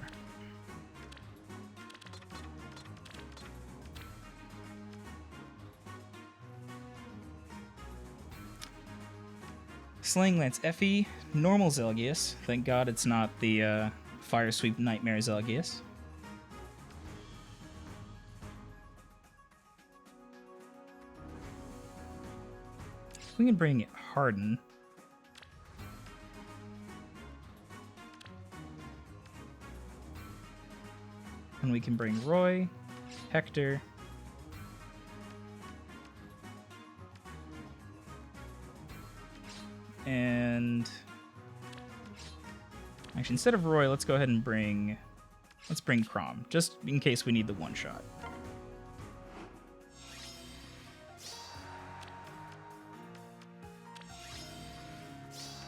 Sling Lance Effie, normal Zelgius. Thank God it's not the Fire Sweep Nightmare Zelgius. We can bring Harden. And we can bring Roy, Hector, and actually instead of Roy, let's go ahead and bring Crom, just in case we need the one shot.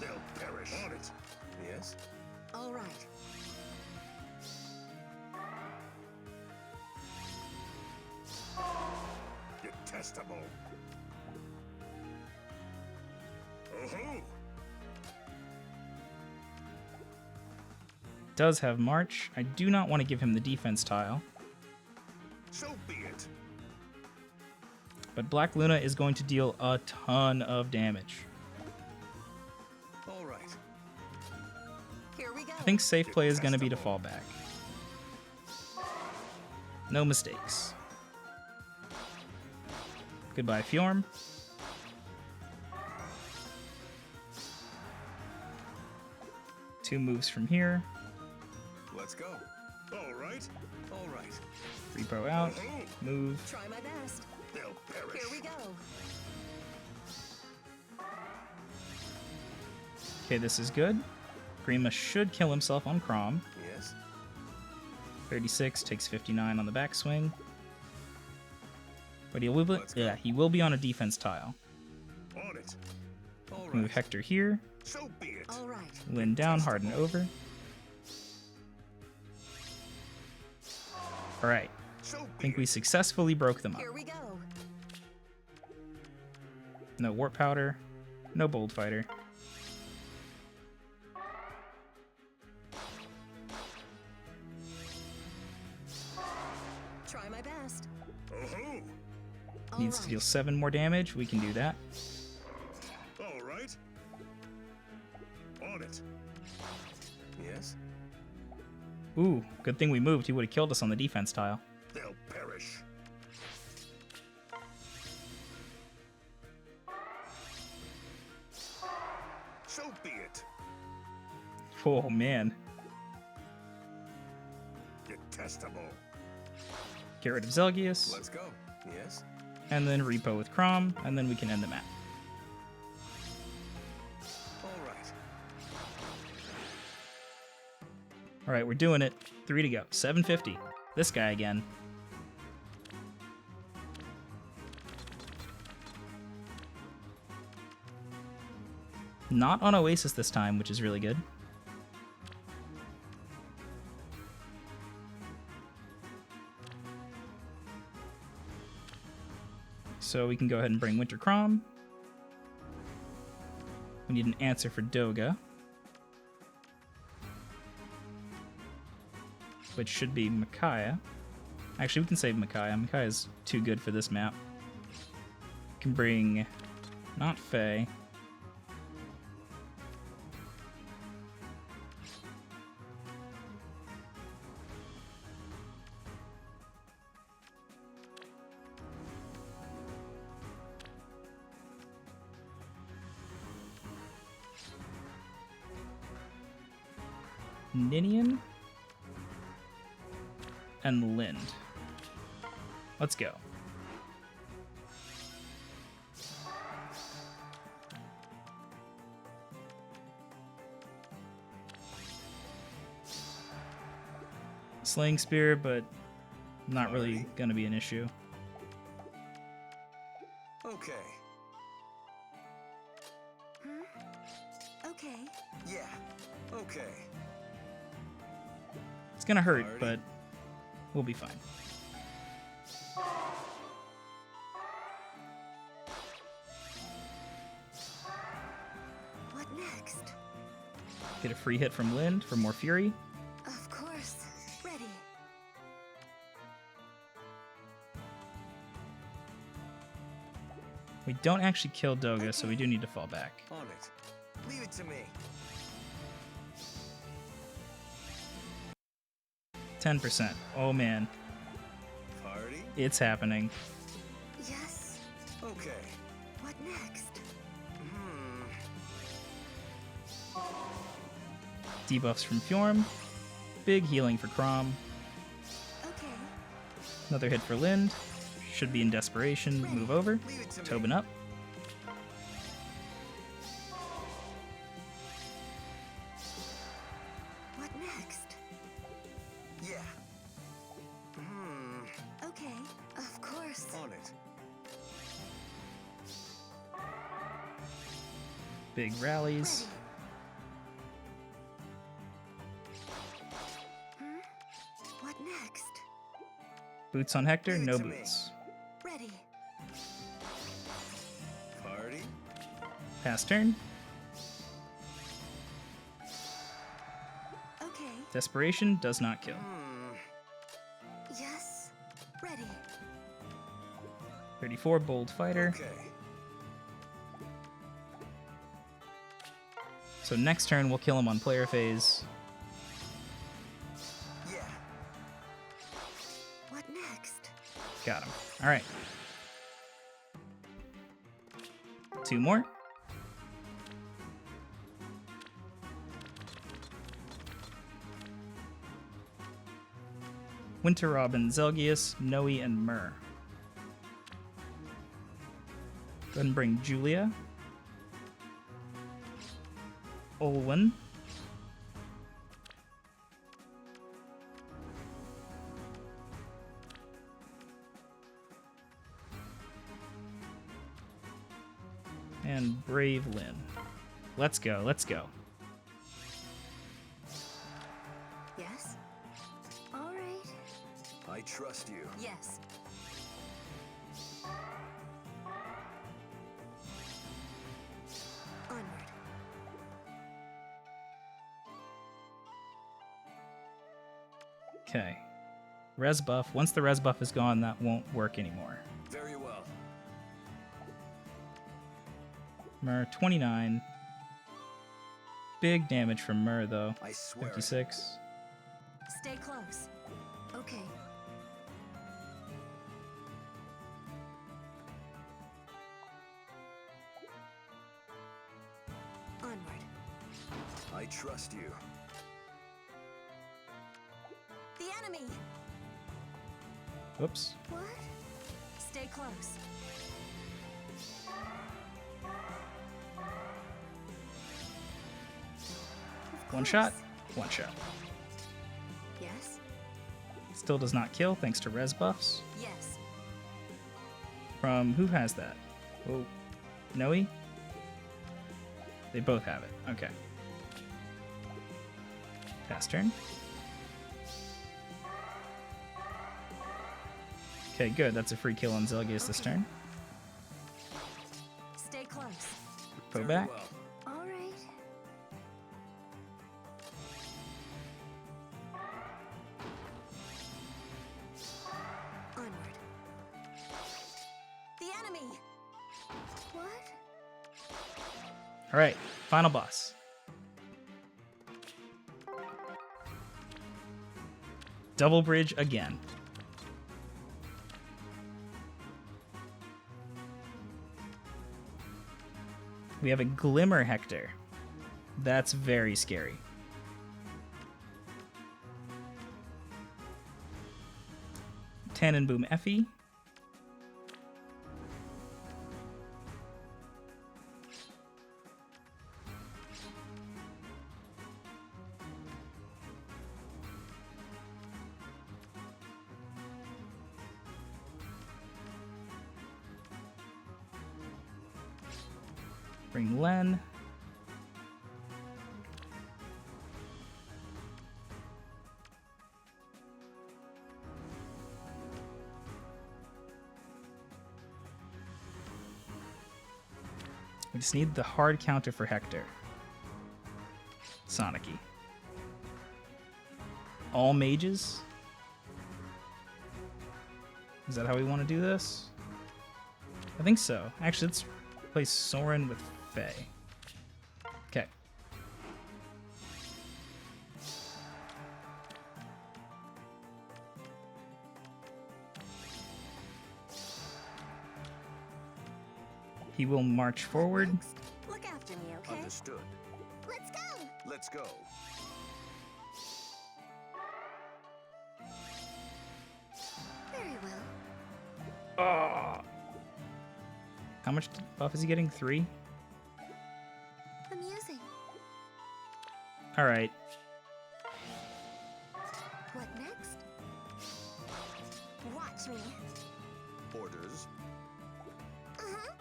They'll perish. On it. Yes? All right. Detestable. Oh-ho! Does have March. I do not want to give him the defense tile, So be it. but Black Luna is going to deal a ton of damage. All right. Here we go. I think safe play is going to be to fall back. No mistakes. Goodbye, Fjorm. Two moves from here. Let's go. All right. All right. Repo out. Oh-ho! Move. Try my best. They'll perish. Here we go. Okay, this is good. Grima should kill himself on Crom. Yes. 36 takes 59 on the backswing. But he will Let's go. he will be on a defense tile. On it. All right. Move Hector here. So be it. All right. Lynn down, Harden over. Alright, So I be think we it. successfully broke them up. Here we go. No Warp Powder, no Bold Fighter. Try my best. Oh-ho! All Needs to right. deal 7 more damage. We can do that. All right. On it. Yes. Ooh, good thing we moved. He would have killed us on the defense tile. They'll perish. So be it. Oh man. Detestable. Get rid of Zelgius, Let's go. Yes. and then Repo with Crom, and then we can end the map. All right. Alright, we're doing it. 3 to go. 750. This guy again. Not on Oasis this time, which is really good. So we can go ahead and bring Winter Crom. We need an answer for Doga. which should be Micaiah. Actually, we can save Micaiah. Micaiah's too good for this map. Can bring not Faye. Ninian and Lind. Let's go. Slaying Spear, but not really gonna be an issue. Okay. Okay. Yeah. Okay. It's gonna hurt, Alrighty. but we'll be fine. What next? Get a free hit from Lind for more fury. Of course. Ready. We don't actually kill Doga, so we do need to fall back. On it. Leave it to me. 10%. Oh man, Party. it's happening. Yes. Okay. What next? Debuffs from Fjorm. Big healing for Crom. Okay. Another hit for Lind. Should be in desperation. Move over. Leave it to me. Tobin up. What next? Yeah. Okay. Of course. On it. Big rallies. What next? Boots on Hector. Leave it No to me. boots. Ready. Party. Pass turn. Okay. Desperation does not kill. Yes. Ready. 34. Bold Fighter. Okay. So next turn we'll kill him on player phase. Yeah. What next? Got him. All right. 2 more. Winter Robin, Zelgius, Noe, and Myrrh. Go ahead and bring Julia. Olwen. And Brave Lynn. Let's go, let's go. Yes. All right. I trust you. Yes. Onward. Okay. Res buff. Once the res buff is gone, that won't work anymore. Very well. Myrrh, 29. Big damage from Myrrh, though. I swear. 56. Stay close. Okay. Onward. I trust you. The enemy. Whoops. What? Stay close. Of One shot. course. One shot. Yes. Still does not kill, thanks to res buffs. Yes. From who has that? Oh, Noe? They both have it. Okay. Pass turn. Okay, good. That's a free kill on Zelgius this turn. Stay close. Go Very back. well. All right. All right, final boss. Double bridge again. We have a Glimmer Hector. That's very scary. Tannenboom Effie. Bring Len. We just need the hard counter for Hector. Sonicy. All mages? Is that how we want to do this? I think so. Actually, let's play Soren with Faye. Okay. He will march forward. Next, look after me, okay? Understood. Let's go. Let's go. Very well. Oh. How much buff is he getting? 3? Amusing. All right. What next? Watch me. Orders. Uh-huh.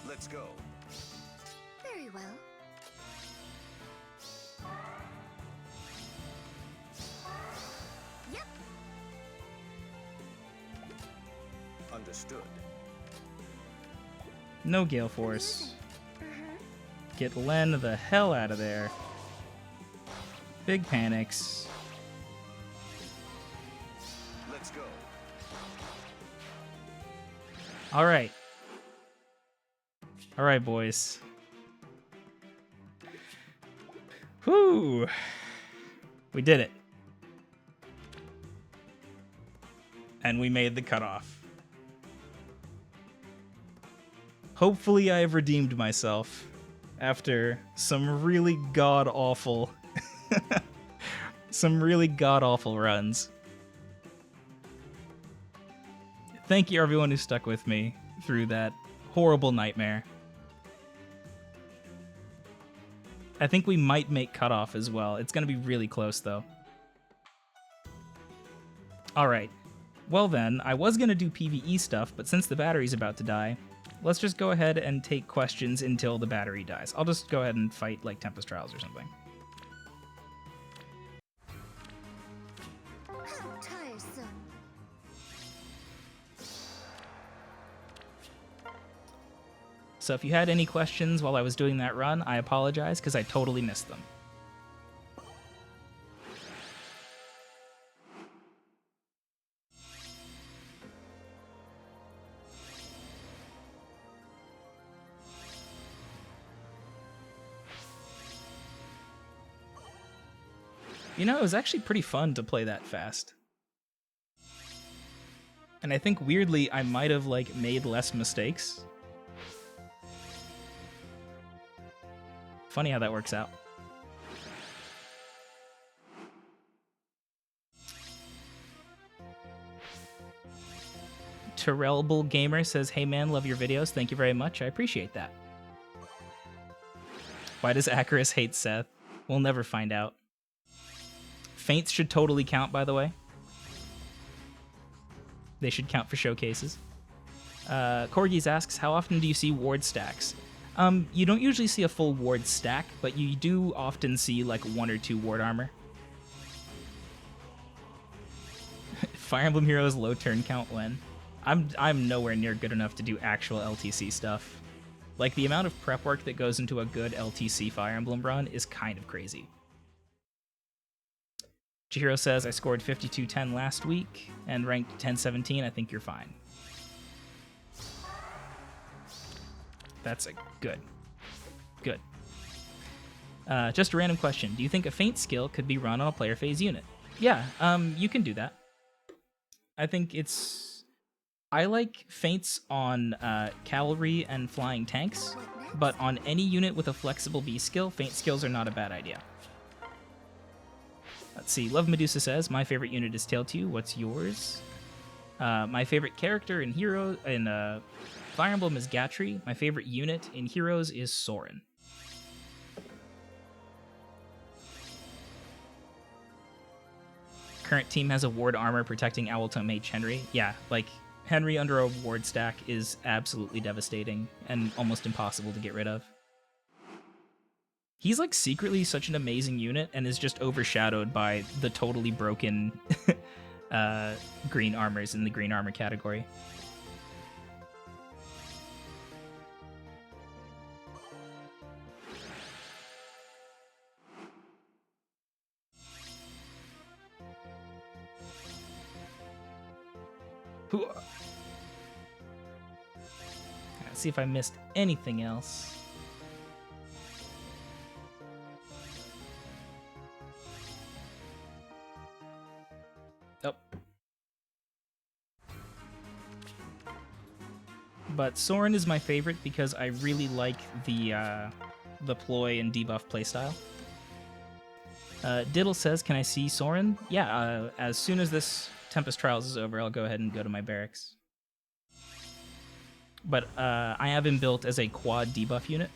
Let's go. Very well. Yep. Understood. No Gale Force. Uh-huh. Get Len the hell out of there. Big panics. Let's go. All right. All right, boys. Whew. We did it. And we made the cutoff. Hopefully I have redeemed myself after some really god-awful runs. Thank you everyone who stuck with me through that horrible nightmare. I think we might make cutoff as well. It's going to be really close, though. All right. Well, then, I was going to do PvE stuff, but since the battery's about to die, let's just go ahead and take questions until the battery dies. I'll just go ahead and fight, like, Tempest Trials or something. How tiresome. So if you had any questions while I was doing that run, I apologize, because I totally missed them. You know, it was actually pretty fun to play that fast. And I think, weirdly, I might have, like, made less mistakes. Funny how that works out. Terrellable Gamer says, "Hey man, love your videos. Thank you very much. I appreciate that." Why does Acarus hate Seth? We'll never find out. Feints should totally count, by the way. They should count for showcases. Corgis asks, how often do you see ward stacks? You don't usually see a full ward stack, but you do often see like 1 or 2 ward armor. Fire Emblem Heroes low turn count when? I'm nowhere near good enough to do actual LTC stuff. Like, the amount of prep work that goes into a good LTC Fire Emblem run is kind of crazy. Chihiro says, I scored 52-10 last week and ranked 10-17. I think you're fine. That's a good. Good. Just a random question. Do you think a feint skill could be run on a player phase unit? Yeah, you can do that. I think it's... I like feints on cavalry and flying tanks, but on any unit with a flexible B skill, feint skills are not a bad idea. Let's see. Love Medusa says, my favorite unit is Tail 2. What's yours? My favorite character in Fire Emblem is Gatry. My favorite unit in Heroes is Soren. Current team has a ward armor protecting Owltome H Henry. Yeah, like, Henry under a ward stack is absolutely devastating and almost impossible to get rid of. He's like secretly such an amazing unit and is just overshadowed by the totally broken green armors in the green armor category. Let's see if I missed anything else. Oh. But Soren is my favorite because I really like the ploy and debuff playstyle. Diddle says, can I see Soren? Yeah, as soon as this Tempest Trials is over, I'll go ahead and go to my barracks. But I have him built as a quad debuff unit.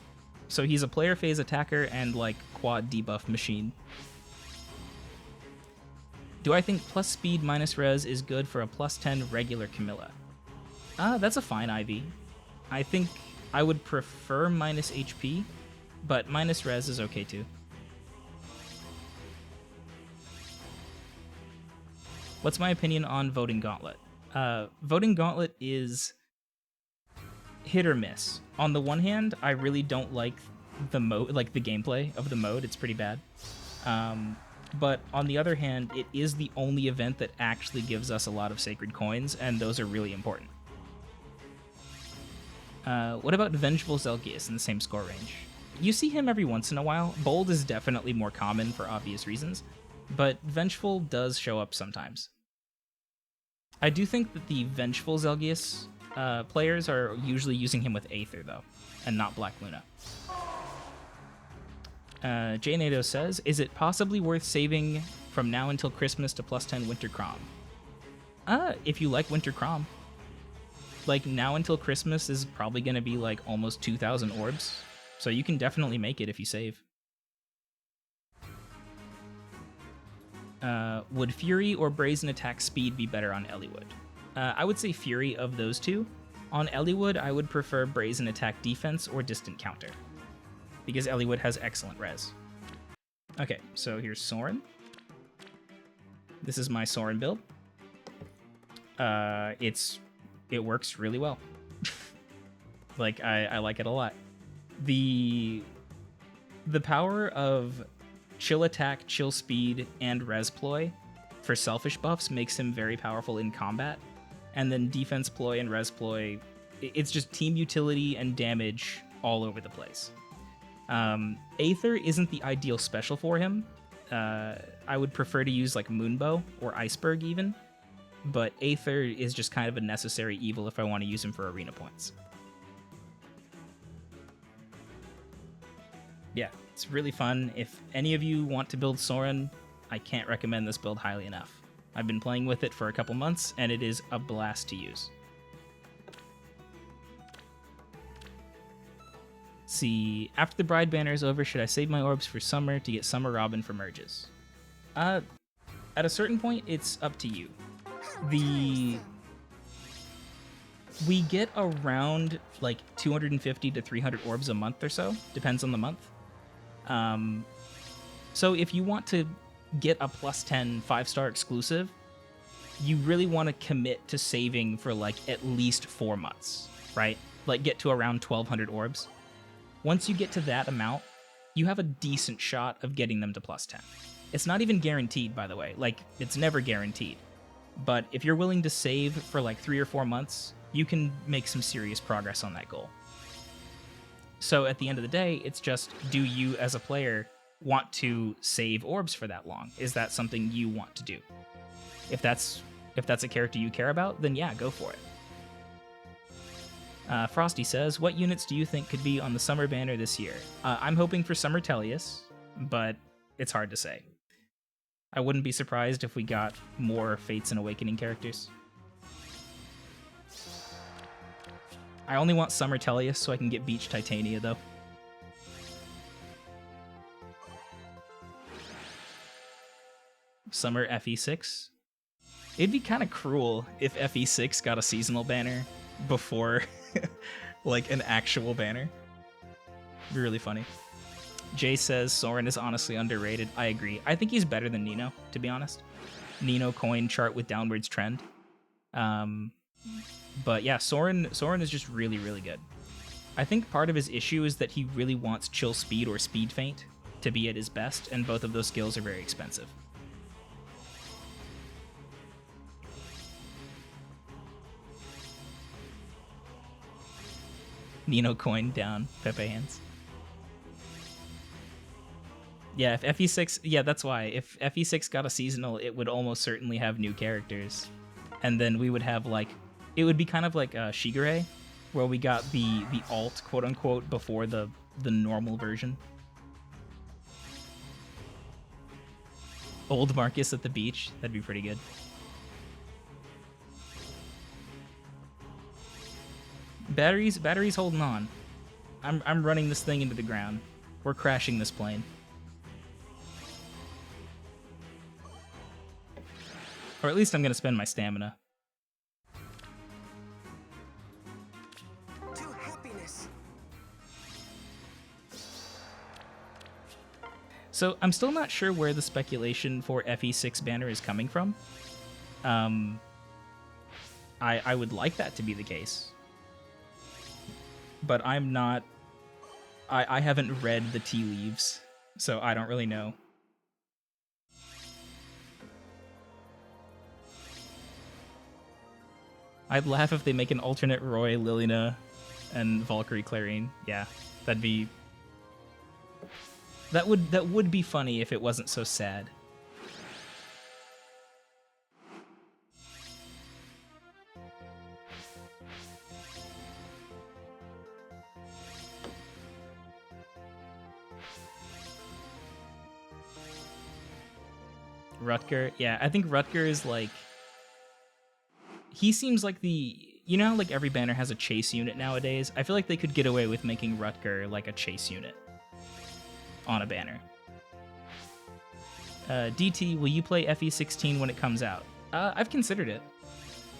So he's a player phase attacker and like quad debuff machine. Do I think plus speed minus res is good for a plus 10 regular Camilla? That's a fine IV. I think I would prefer minus HP, but minus res is okay too. What's my opinion on Voting Gauntlet? Voting Gauntlet is hit or miss. On the one hand, I really don't like the gameplay of the mode. It's pretty bad. But on the other hand, it is the only event that actually gives us a lot of sacred coins, and those are really important. What about Vengeful Zelgius in the same score range? You see him every once in a while. Bold is definitely more common for obvious reasons, but Vengeful does show up sometimes. I do think that the Vengeful Zelgius players are usually using him with Aether, though, and not Black Luna. Jay Nato says, is it possibly worth saving from now until Christmas to plus 10 Winter Crom? If you like Winter Crom. Like, now until Christmas is probably going to be like almost 2,000 orbs, so you can definitely make it if you save. Would Fury or Brazen Attack speed be better on Eliwood? I would say Fury of those two. On Eliwood, I would prefer Brazen Attack defense or Distant Counter, because Eliwood has excellent res. Okay, so here's Soren. This is my Soren build. It works really well. Like, I like it a lot. The power of chill attack, chill speed, and res ploy for selfish buffs makes him very powerful in combat. And then defense ploy and res ploy, it's just team utility and damage all over the place. Aether isn't the ideal special for him. I would prefer to use like Moonbow or Iceberg even, but Aether is just kind of a necessary evil if I want to use him for arena points. Yeah, it's really fun. If any of you want to build Soren, I can't recommend this build highly enough. I've been playing with it for a couple months, and it is a blast to use. See, after the Bride banner is over, should I save my orbs for summer to get Summer Robin for merges? At a certain point, it's up to you. We get around like 250 to 300 orbs a month or so, depends on the month. So if you want to get a plus 10 5-star exclusive, you really want to commit to saving for like at least 4 months, right? Like get to around 1200 orbs. Once you get to that amount, you have a decent shot of getting them to plus 10. It's not even guaranteed, by the way. Like, it's never guaranteed. But if you're willing to save for like 3 or 4 months, you can make some serious progress on that goal. So at the end of the day, it's just, do you as a player want to save orbs for that long? Is that something you want to do? If that's a character you care about, then yeah, go for it. Frosty says, what units do you think could be on the summer banner this year? I'm hoping for Summer Tellius, but it's hard to say. I wouldn't be surprised if we got more Fates and Awakening characters. I only want Summer Tellius so I can get Beach Titania, though. Summer FE6? It'd be kind of cruel if FE6 got a seasonal banner before, like, an actual banner. It'd be really funny. Jay says Soren is honestly underrated. I agree. I think he's better than Nino, to be honest. Nino coin chart with downwards trend. But yeah, Soren is just really, really good. I think part of his issue is that he really wants Chill Speed or Speed Feint to be at his best, and both of those skills are very expensive. Nino coin down, Pepe hands. Yeah, if FE6... Yeah, that's why. If FE6 got a seasonal, it would almost certainly have new characters. And then we would have, like... It would be kind of like Shigure, where we got the alt, quote-unquote, before the normal version. Old Marcus at the beach. That'd be pretty good. Batteries holding on. I'm running this thing into the ground. We're crashing this plane. Or at least I'm gonna spend my stamina. To happiness. So I'm still not sure where the speculation for FE6 banner is coming from. I would like that to be the case. But I'm not... I haven't read the tea leaves, so I don't really know. I'd laugh if they make an alternate Roy, Lilina, and Valkyrie Clarine. Yeah, that'd be... That would be funny if it wasn't so sad. Rutger, yeah, I think Rutger is like... He seems like the... You know how like every banner has a chase unit nowadays? I feel like they could get away with making Rutger like a chase unit on a banner. DT, will you play FE16 when it comes out? I've considered it.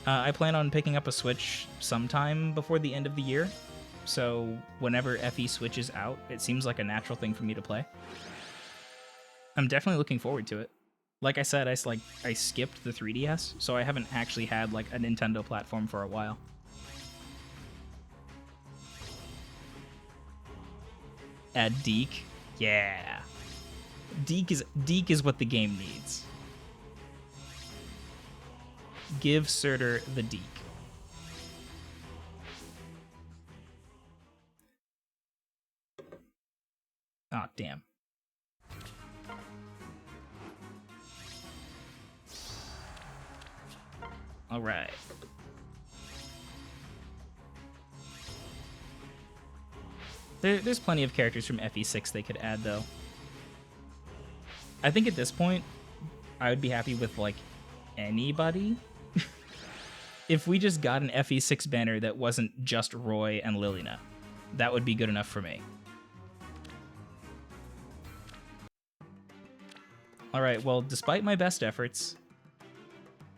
I plan on picking up a Switch sometime before the end of the year. So whenever FE switches out, it seems like a natural thing for me to play. I'm definitely looking forward to it. Like I said, I skipped the 3DS, so I haven't actually had like a Nintendo platform for a while. Add Deke? Yeah. Deke is what the game needs. Give Surtur the Deke. Oh, damn. All right. There's plenty of characters from FE6 they could add, though. I think at this point, I would be happy with, like, anybody. If we just got an FE6 banner that wasn't just Roy and Lilina, that would be good enough for me. Alright, well, despite my best efforts,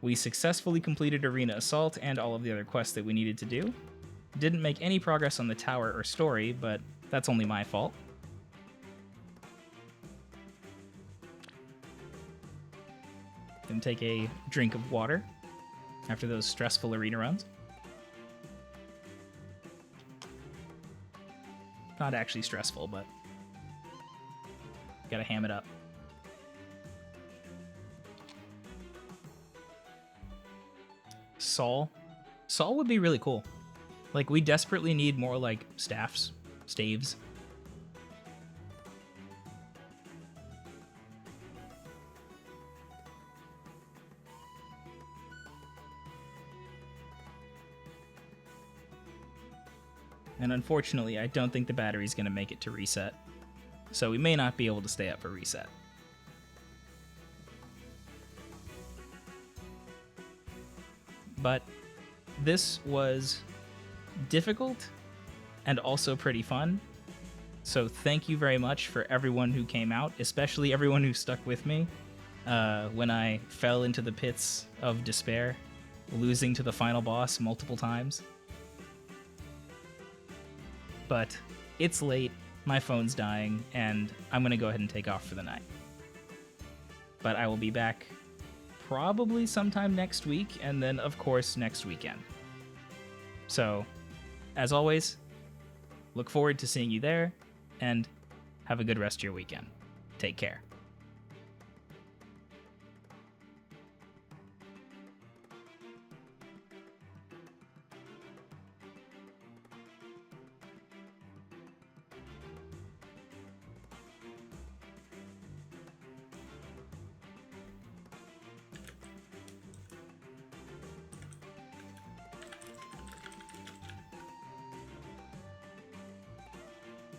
we successfully completed Arena Assault and all of the other quests that we needed to do. Didn't make any progress on the tower or story, but that's only my fault. Then take a drink of water after those stressful arena runs. Not actually stressful, but gotta ham it up. Saul would be really cool. Like, we desperately need more, like, staffs Staves. And unfortunately, I don't think the battery's going to make it to reset. So we may not be able to stay up for reset. But this was difficult and also pretty fun. So thank you very much for everyone who came out, especially everyone who stuck with me when I fell into the pits of despair, losing to the final boss multiple times. But it's late, my phone's dying, and I'm going to go ahead and take off for the night. But I will be back probably sometime next week, and then, of course, next weekend. So, as always, look forward to seeing you there, and have a good rest of your weekend. Take care.